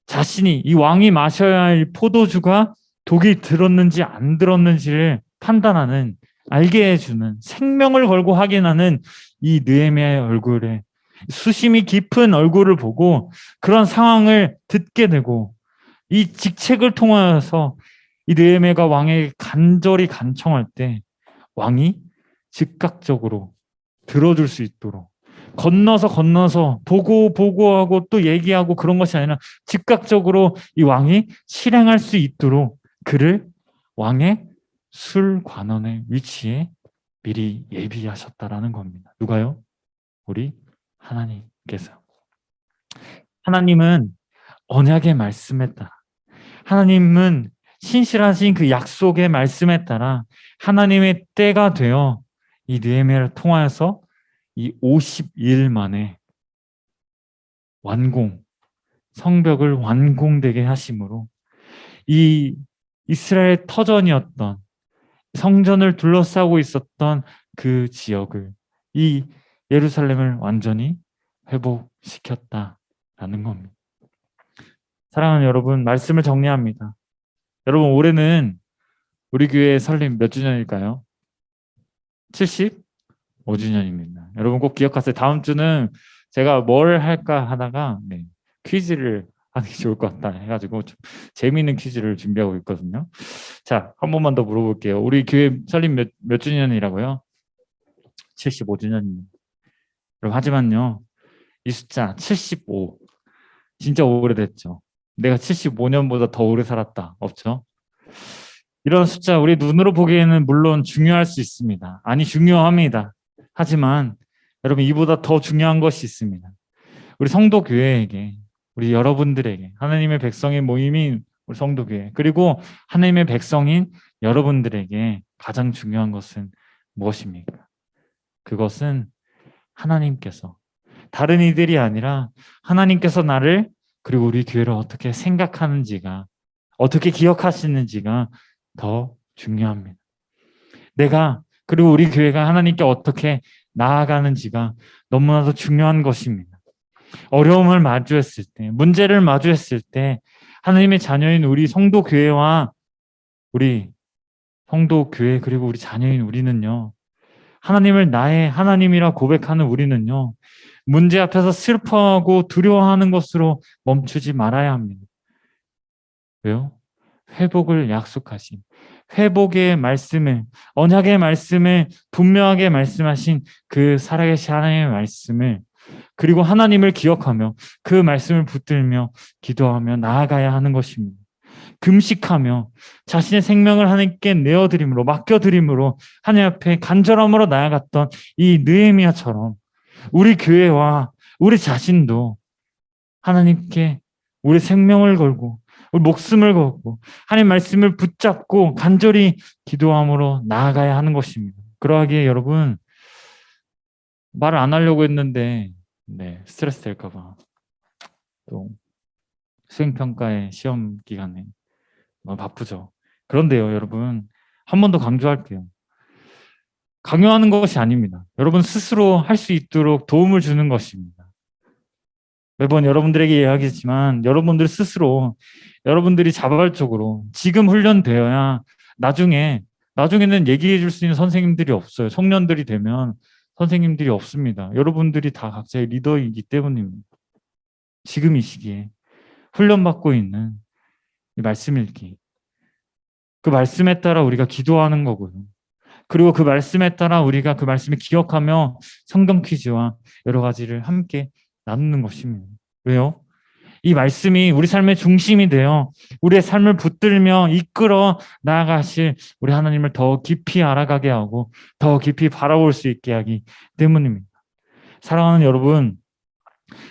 자신이, 이 왕이 마셔야 할 포도주가 독이 들었는지 안 들었는지를 판단하는, 알게 해주는, 생명을 걸고 확인하는 이 느헤미야의 얼굴에, 수심이 깊은 얼굴을 보고 그런 상황을 듣게 되고 이 직책을 통하여서 이 느헤미야가 왕에게 간절히 간청할 때 왕이 즉각적으로 들어줄 수 있도록, 건너서 보고하고 또 얘기하고 그런 것이 아니라 즉각적으로 이 왕이 실행할 수 있도록 그를 왕의 술관원의 위치에 미리 예비하셨다라는 겁니다. 누가요? 우리 하나님께서. 하나님은 언약의 말씀에 따라, 하나님은 신실하신 그 약속의 말씀에 따라 하나님의 때가 되어 이 느헤미야를 통하여서 이 50일 만에 성벽을 완공되게 하심으로 이 이스라엘 터전이었던, 성전을 둘러싸고 있었던 그 지역을, 이 예루살렘을 완전히 회복시켰다라는 겁니다. 사랑하는 여러분, 말씀을 정리합니다. 여러분, 올해는 우리 교회 설립 몇 주년일까요? 75주년입니다. 여러분 꼭 기억하세요. 다음 주는 제가 뭘 할까 하다가 퀴즈를 하는 게 좋을 것 같다 해가지고 좀 재미있는 퀴즈를 준비하고 있거든요. 자, 한 번만 더 물어볼게요. 우리 교회 설립 몇 주년이라고요? 75주년입니다. 여러분, 하지만요, 이 숫자 75 진짜 오래됐죠. 내가 75년보다 더 오래 살았다. 없죠? 이런 숫자 우리 눈으로 보기에는 물론 중요할 수 있습니다. 아니, 중요합니다. 하지만 여러분, 이보다 더 중요한 것이 있습니다. 우리 성도교회에게, 우리 여러분들에게, 하나님의 백성의 모임인 우리 성도교회, 그리고 하나님의 백성인 여러분들에게 가장 중요한 것은 무엇입니까? 그것은 하나님께서, 다른 이들이 아니라 하나님께서 나를, 그리고 우리 교회를 어떻게 생각하는지가, 어떻게 기억하시는지가 더 중요합니다. 내가, 그리고 우리 교회가 하나님께 어떻게 나아가는지가 너무나도 중요한 것입니다. 어려움을 마주했을 때, 문제를 마주했을 때 하나님의 자녀인 우리 성도교회와 우리 성도교회, 그리고 우리 자녀인 우리는요, 하나님을 나의 하나님이라 고백하는 우리는요, 문제 앞에서 슬퍼하고 두려워하는 것으로 멈추지 말아야 합니다. 왜요? 회복을 약속하신, 회복의 말씀을, 언약의 말씀을 분명하게 말씀하신 그 살아계신 하나님의 말씀을, 그리고 하나님을 기억하며 그 말씀을 붙들며 기도하며 나아가야 하는 것입니다. 금식하며 자신의 생명을 하나님께 내어드림으로, 맡겨드림으로 하나님 앞에 간절함으로 나아갔던 이 느헤미야처럼 우리 교회와 우리 자신도 하나님께 우리 생명을 걸고 우리 목숨을 걸고 하나님 말씀을 붙잡고 간절히 기도함으로 나아가야 하는 것입니다. 그러하기에 여러분, 말을 안 하려고 했는데 스트레스 될까 봐 또 수행평가의 시험 기간에 너무 바쁘죠. 그런데요, 여러분, 한 번 더 강조할게요. 강요하는 것이 아닙니다. 여러분 스스로 할 수 있도록 도움을 주는 것입니다. 매번 여러분들에게 이야기했지만 여러분들 스스로, 여러분들이 자발적으로 지금 훈련되어야 나중에는 얘기해 줄 수 있는 선생님들이 없어요. 청년들이 되면 선생님들이 없습니다. 여러분들이 다 각자의 리더이기 때문입니다. 지금 이 시기에 훈련받고 있는 이 말씀 읽기, 그 말씀에 따라 우리가 기도하는 거고요. 그리고 그 말씀에 따라 우리가 그 말씀을 기억하며 성경 퀴즈와 여러 가지를 함께 나누는 것입니다. 왜요? 이 말씀이 우리 삶의 중심이 되어 우리의 삶을 붙들며 이끌어 나아가실 우리 하나님을 더 깊이 알아가게 하고 더 깊이 바라볼 수 있게 하기 때문입니다. 사랑하는 여러분,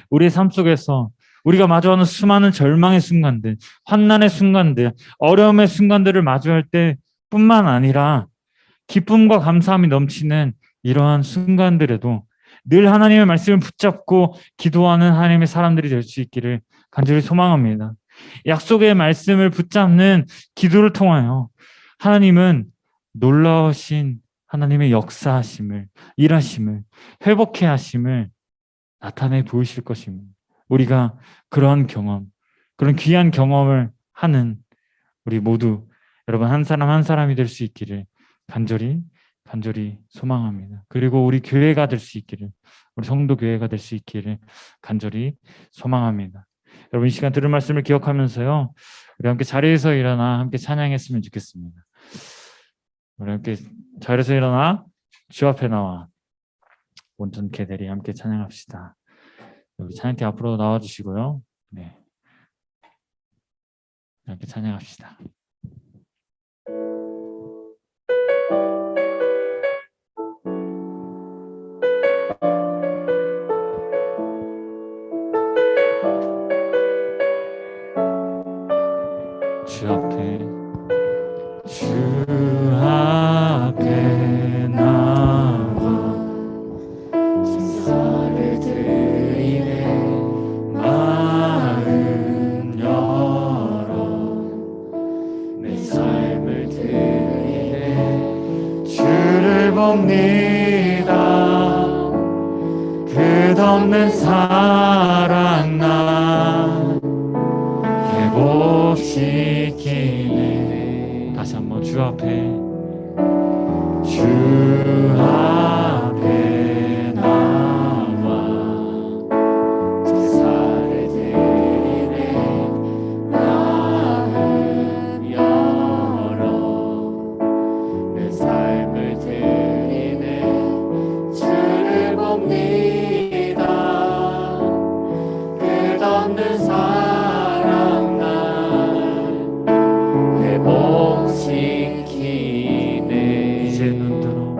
우리의 삶 속에서 우리가 마주하는 수많은 절망의 순간들, 환난의 순간들, 어려움의 순간들을 마주할 때뿐만 아니라 기쁨과 감사함이 넘치는 이러한 순간들에도 늘 하나님의 말씀을 붙잡고 기도하는 하나님의 사람들이 될 수 있기를 간절히 소망합니다. 약속의 말씀을 붙잡는 기도를 통하여 하나님은 놀라우신 하나님의 역사하심을, 일하심을, 회복해 하심을 나타내 보이실 것입니다. 우리가 그런 경험, 그런 귀한 경험을 하는 우리 모두 여러분 한 사람 한 사람이 될 수 있기를 간절히 소망합니다. 그리고 우리 교회가 될 수 있기를, 우리 성도 교회가 될 수 있기를 간절히 소망합니다. 여러분 이 시간 들은 말씀을 기억하면서요, 우리 함께 자리에서 일어나 함께 찬양했으면 좋겠습니다. 우리 함께 자리에서 일어나 주 앞에 나와 온전케 되리 함께 찬양합시다. 우리 찬양팀 앞으로 나와주시고요. 네, 함께 찬양합시다. 주 앞에 나와 제사를 드리네 마음 열어 내 삶을 드리네 주를 봅니다 끝없는 사랑 나 회복시키네. 다시 한번 주 앞에 나와 제사를 드리네 마음 열어 내 삶을 드리네 주를 봅니다 끝없는 사랑 날 회복시키네. 이제 눈 들어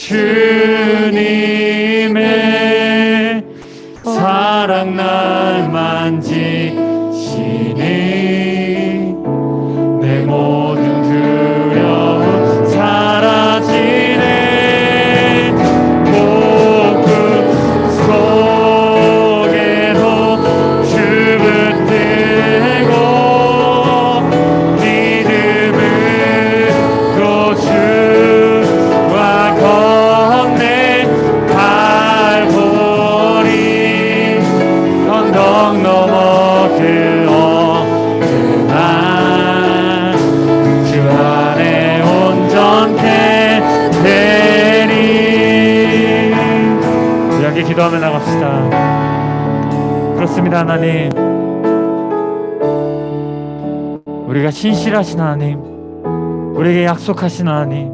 주님의 사랑 날 만지시니 내 모든 두려움 사라지네. 목금 속에도 주붙들고 믿음으로 주와 건네 갈보리 언덕 넘어 그 어느 날 주 안에 온전케 되리. 우리 함께 기도하며 나갑시다. 그렇습니다. 하나님, 우리가 신실하신 하나님, 우리에게 약속하신 하나님,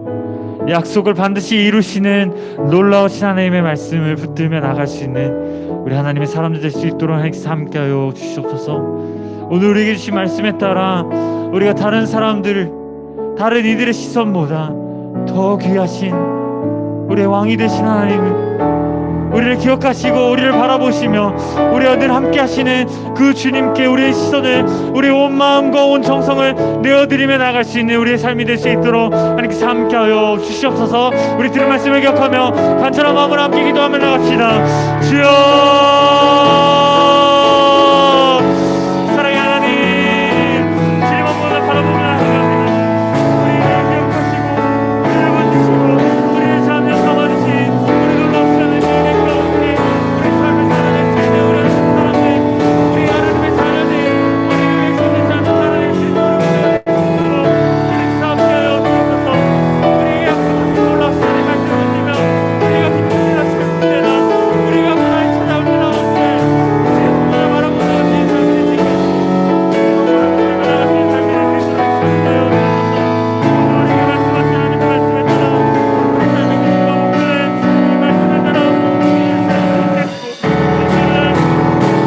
약속을 반드시 이루시는 놀라우신 하나님의 말씀을 붙들며 나갈 수 있는 우리 하나님의 사람들 될 수 있도록 함께하여 주시옵소서. 오늘 우리에게 주신 말씀에 따라 우리가 다른 사람들, 다른 이들의 시선보다 더 귀하신 우리의 왕이 되신 하나님, 우리를 기억하시고 우리를 바라보시며 우리와 늘 함께 하시는 그 주님께 우리의 시선을, 우리의 온 마음과 온 정성을 내어드리며 나갈 수 있는 우리의 삶이 될 수 있도록 하나님께서 함께하여 주시옵소서. 우리 들은 말씀을 기억하며 간절한 마음으로 함께 기도하며 나갑시다. 주여, 사랑의 하나님, 주님 한 번을 바라보며 나갑니다. 우리를 기억하시고 우리를 만지시고 우리를 사랑하며 감아주신 우리 놀라운 하나님의 가운데 우리 삶을 살아낼 수 있는 우리 사람들, 우리 하나님의 자녀들, 우리 백성들 삶을 살아낼 수 있는 우리 함께하여 주옵소서. 우리에게 약속하신 놀라우신 하나님의 말씀을 믿으며 우리가 기쁨을 하시는 그때나 우리가 하나님 찾아올 때나 언제 우리의 손을 바라보며 나갈 수 있는 삶이 될 수 있게 나갈 수 있는 삶이 될 수 있도록 축복하여 주옵소서. 우리에게 말씀하신 하나님의 말씀에 따라 우리 삶의 기쁨과 목표는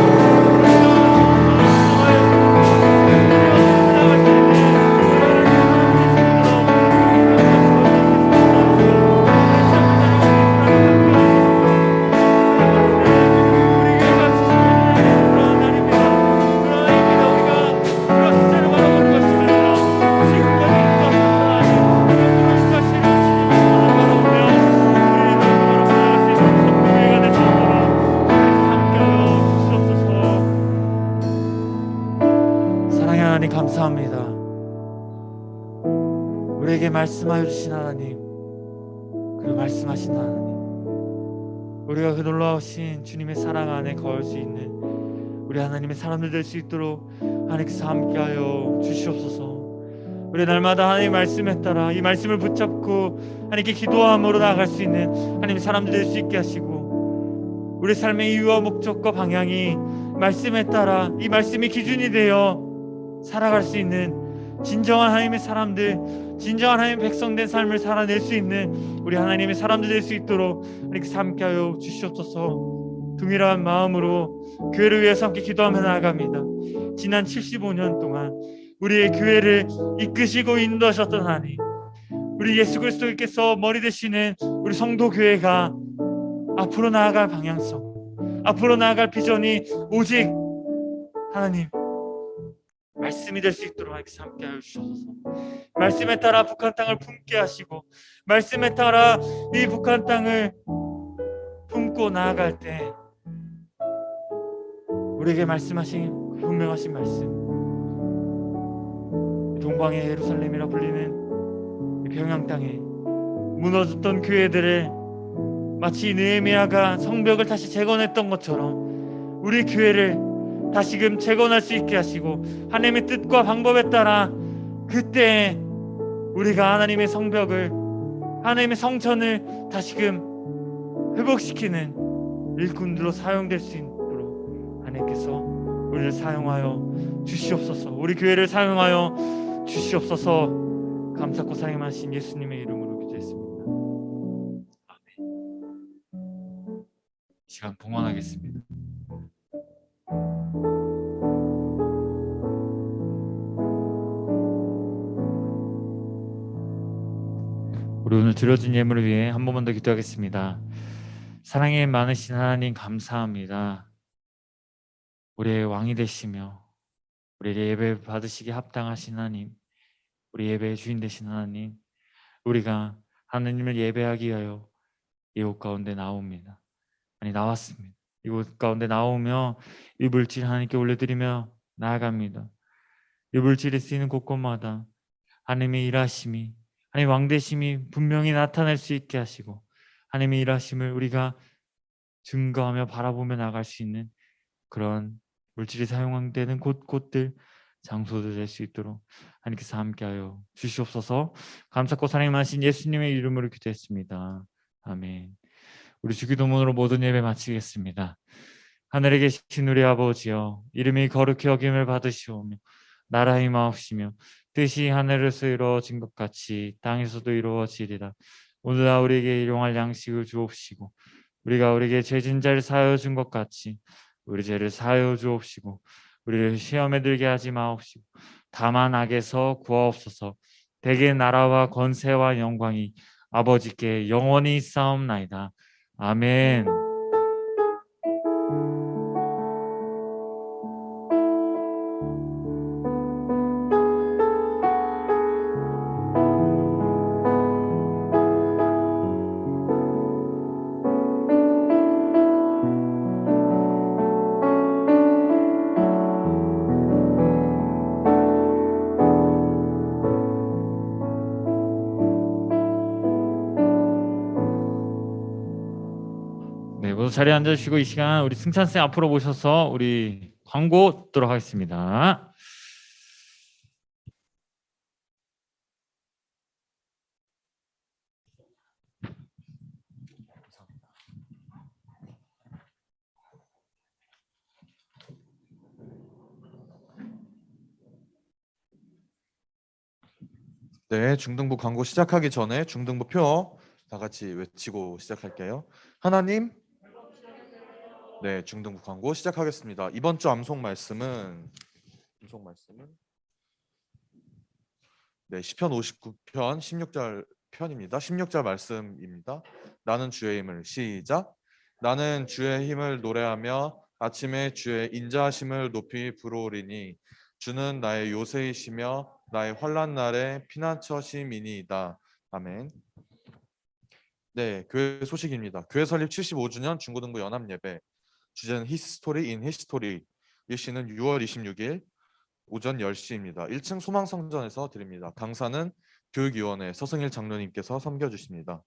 이 말씀에 따라 우리의 삶을 선택했고 사랑의 하나님, 감사합니다. 우리에게 말씀하여 주신 하나님, 그 말씀하신 하나님, 우리가 그 놀라우신 주님의 사랑 안에 거할 수 있는 우리 하나님의 사람들 될 수 있도록 하나님께서 함께하여 주시옵소서. 우리 날마다 하나님의 말씀에 따라 이 말씀을 붙잡고 하나님께 기도함으로 나아갈 수 있는 하나님의 사람들 될 수 있게 하시고, 우리 삶의 이유와 목적과 방향이 말씀에 따라 이 말씀이 기준이 되어 살아갈 수 있는 진정한 하나님의 사람들, 진정한 하나님의 백성된 삶을 살아낼 수 있는 우리 하나님의 사람들 될 수 있도록 하나님께서 함께하여 주시옵소서. 동일한 마음으로 교회를 위해서 함께 기도하며 나아갑니다. 지난 75년 동안 우리의 교회를 이끄시고 인도하셨던 하나님, 우리 예수 그리스도께서 머리 되시는 우리 성도 교회가 앞으로 나아갈 방향성, 앞으로 나아갈 비전이 오직 하나님 말씀이 될 수 있도록 하나님께서 함께하여 주셔서 말씀에 따라 북한 땅을 품게 하시고, 말씀에 따라 이 북한 땅을 품고 나아갈 때 우리에게 말씀하신 분명하신 말씀, 동방의 예루살렘이라 불리는 이 평양 땅에 무너졌던 교회들을 마치 느헤미야가 성벽을 다시 재건했던 것처럼 우리 교회를 다시금 재건할 수 있게 하시고, 하나님의 뜻과 방법에 따라 그때 우리가 하나님의 성벽을, 하나님의 성전을 다시금 회복시키는 일꾼들로 사용될 수 있도록 하나님께서 우리를 사용하여 주시옵소서. 우리 교회를 사용하여 주시옵소서. 감사코 사랑하신 예수님의 이름으로 기도했습니다. 아멘. 시간 봉헌하겠습니다. 우리 오늘 드려진 예물을 위해 한 번만 더 기도하겠습니다. 사랑이 많으신 하나님 감사합니다. 우리의 왕이 되시며 우리 예배 받으시기에 합당하신 하나님, 우리 예배의 주인 되신 하나님, 우리가 하나님을 예배하기 위하여 이곳 가운데 나옵니다. 아니 나왔습니다. 이곳 가운데 나오며 이 물질 하나님께 올려드리며 나아갑니다. 이 물질이 쓰이는 곳곳마다 하나님의 일하심이, 하나님의 왕되심이 분명히 나타날 수 있게 하시고 하나님의 일하심을 우리가 증거하며 바라보며 나갈 수 있는 그런 물질이 사용되는 곳곳들, 장소들 될 수 있도록 하나님께서 함께하여 주시옵소서. 감사하고 사랑이 많으신 예수님의 이름으로 기도했습니다. 아멘. 우리 주기도문으로 모든 예배 마치겠습니다. 하늘에 계신 우리 아버지여, 이름이 거룩히 여김을 받으시오며 나라의 마옵시며 뜻이 하늘에서 이루어진 것 같이 땅에서도 이루어지리라. 오늘날 우리에게 일용할 양식을 주옵시고 우리가 우리에게 죄진 자를 사하여 준 것 같이 우리 죄를 사하여 주옵시고 우리를 시험에 들게 하지 마옵시고 다만 악에서 구하옵소서. 대개 나라와 권세와 영광이 아버지께 영원히 있사옵나이다. 아멘. 네, 모두 자리에 앉아주시고 이 시간 우리 승찬쌤 앞으로 모셔서 우리 광고 듣도록 하겠습니다. 네, 중등부 광고 시작하기 전에 중등부표 다 같이 외치고 시작할게요. 하나님, 네, 중등부 광고 시작하겠습니다. 이번 주 암송 말씀은 네, 시편 59편 16절 편입니다. 16절 말씀입니다. 나는 주의 힘을 시작. 나는 주의 힘을 노래하며 아침에 주의 인자하심을 높이 부르리니 주는 나의 요새이시며 나의 환난 날에 피난처심이니이다. 아멘. 네, 교회 소식입니다. 교회 설립 75주년 중고등부 연합예배. 주제는 히스토리 인 히스토리. 일시는 6월 26일 오전 10시입니다. 1층 소망성전에서 드립니다. 강사는 교육위원회 서승일 장로님께서 섬겨주십니다.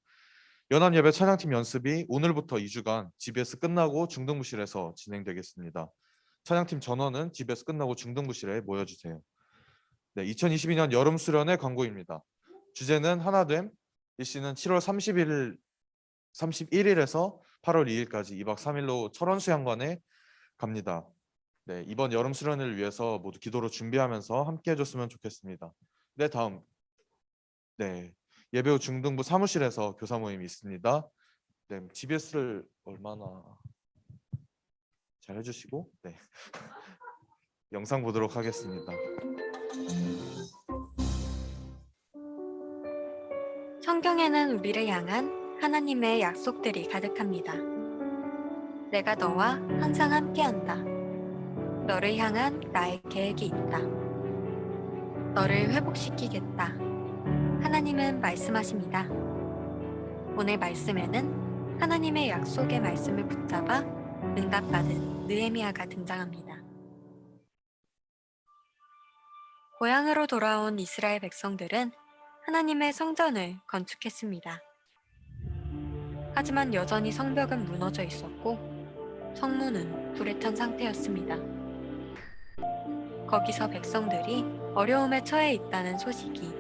연합예배 찬양팀 연습이 오늘부터 2주간 GBS 끝나고 중등부실에서 진행되겠습니다. 찬양팀 전원은 GBS 끝나고 중등부실에 모여주세요. 네, 2022년 여름 수련회 광고입니다. 주제는 하나됨. 일시는 7월 31일에서 8월 2일까지 2박 3일로 철원수양관에 갑니다. 네, 이번 여름 수련을 위해서 모두 기도로 준비하면서 함께 해줬으면 좋겠습니다. 네, 다음. 네, 예배 후 중등부 사무실에서 교사 모임이 있습니다. 네, GBS를 얼마나 잘 해주시고 네. 영상 보도록 하겠습니다. 성경에는 우리를 향한 하나님의 약속들이 가득합니다. 내가 너와 항상 함께한다. 너를 향한 나의 계획이 있다. 너를 회복시키겠다. 하나님은 말씀하십니다. 오늘 말씀에는 하나님의 약속의 말씀을 붙잡아 응답받은 느헤미야가 등장합니다. 고향으로 돌아온 이스라엘 백성들은 하나님의 성전을 건축했습니다. 하지만 여전히 성벽은 무너져 있었고 성문은 불에 탄 상태였습니다. 거기서 백성들이 어려움에 처해 있다는 소식이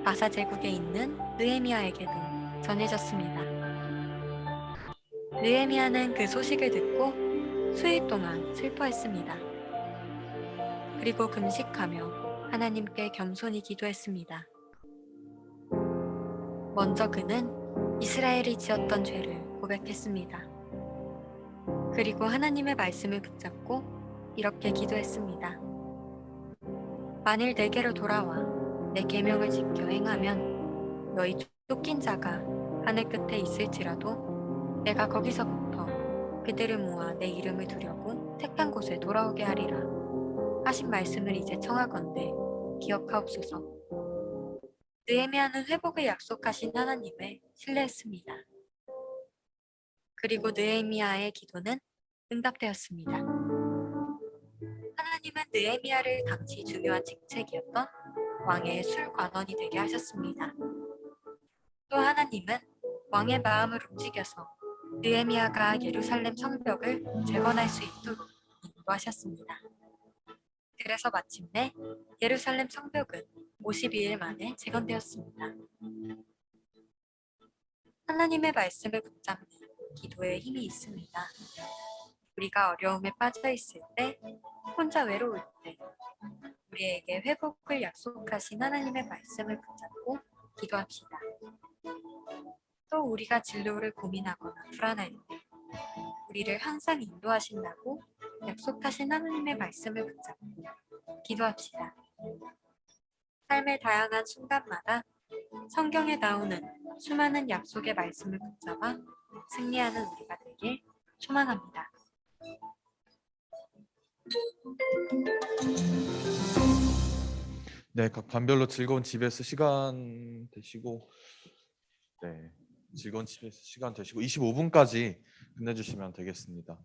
바사 제국에 있는 느헤미야에게도 전해졌습니다. 느헤미야는 그 소식을 듣고 수일 동안 슬퍼했습니다. 그리고 금식하며 하나님께 겸손히 기도했습니다. 먼저 그는 이스라엘이 지었던 죄를 고백했습니다. 그리고 하나님의 말씀을 붙잡고 이렇게 기도했습니다. 만일 내게로 돌아와 내 계명을 지켜 행하면 너희 쫓긴 자가 하늘 끝에 있을지라도 내가 거기서부터 그들을 모아 내 이름을 두려고 택한 곳에 돌아오게 하리라 하신 말씀을 이제 청하건대 기억하옵소서. 느헤미야는 회복을 약속하신 하나님을 신뢰했습니다. 그리고 느헤미야의 기도는 응답되었습니다. 하나님은 느헤미야를 당시 중요한 직책이었던 왕의 술관원이 되게 하셨습니다. 또 하나님은 왕의 마음을 움직여서 느헤미야가 예루살렘 성벽을 재건할 수 있도록 인도하셨습니다. 그래서 마침내 예루살렘 성벽은 52일 만에 재건되었습니다. 하나님의 말씀을 붙잡는 기도에 힘이 있습니다. 우리가 어려움에 빠져 있을 때, 혼자 외로울 때, 우리에게 회복을 약속하신 하나님의 말씀을 붙잡고 기도합시다. 또 우리가 진로를 고민하거나 불안할 때, 우리를 항상 인도하신다고 약속하신 하나님의 말씀을 붙잡고 기도합시다. 삶의 다양한 순간마다 성경에 나오는 수많은 약속의 말씀을 붙잡아 승리하는 우리가 되길 소망합니다. 네, 각 반별로 즐거운 집에서 시간 되시고, 즐거운 집에서 시간 되시고 25분까지 끝내주시면 되겠습니다.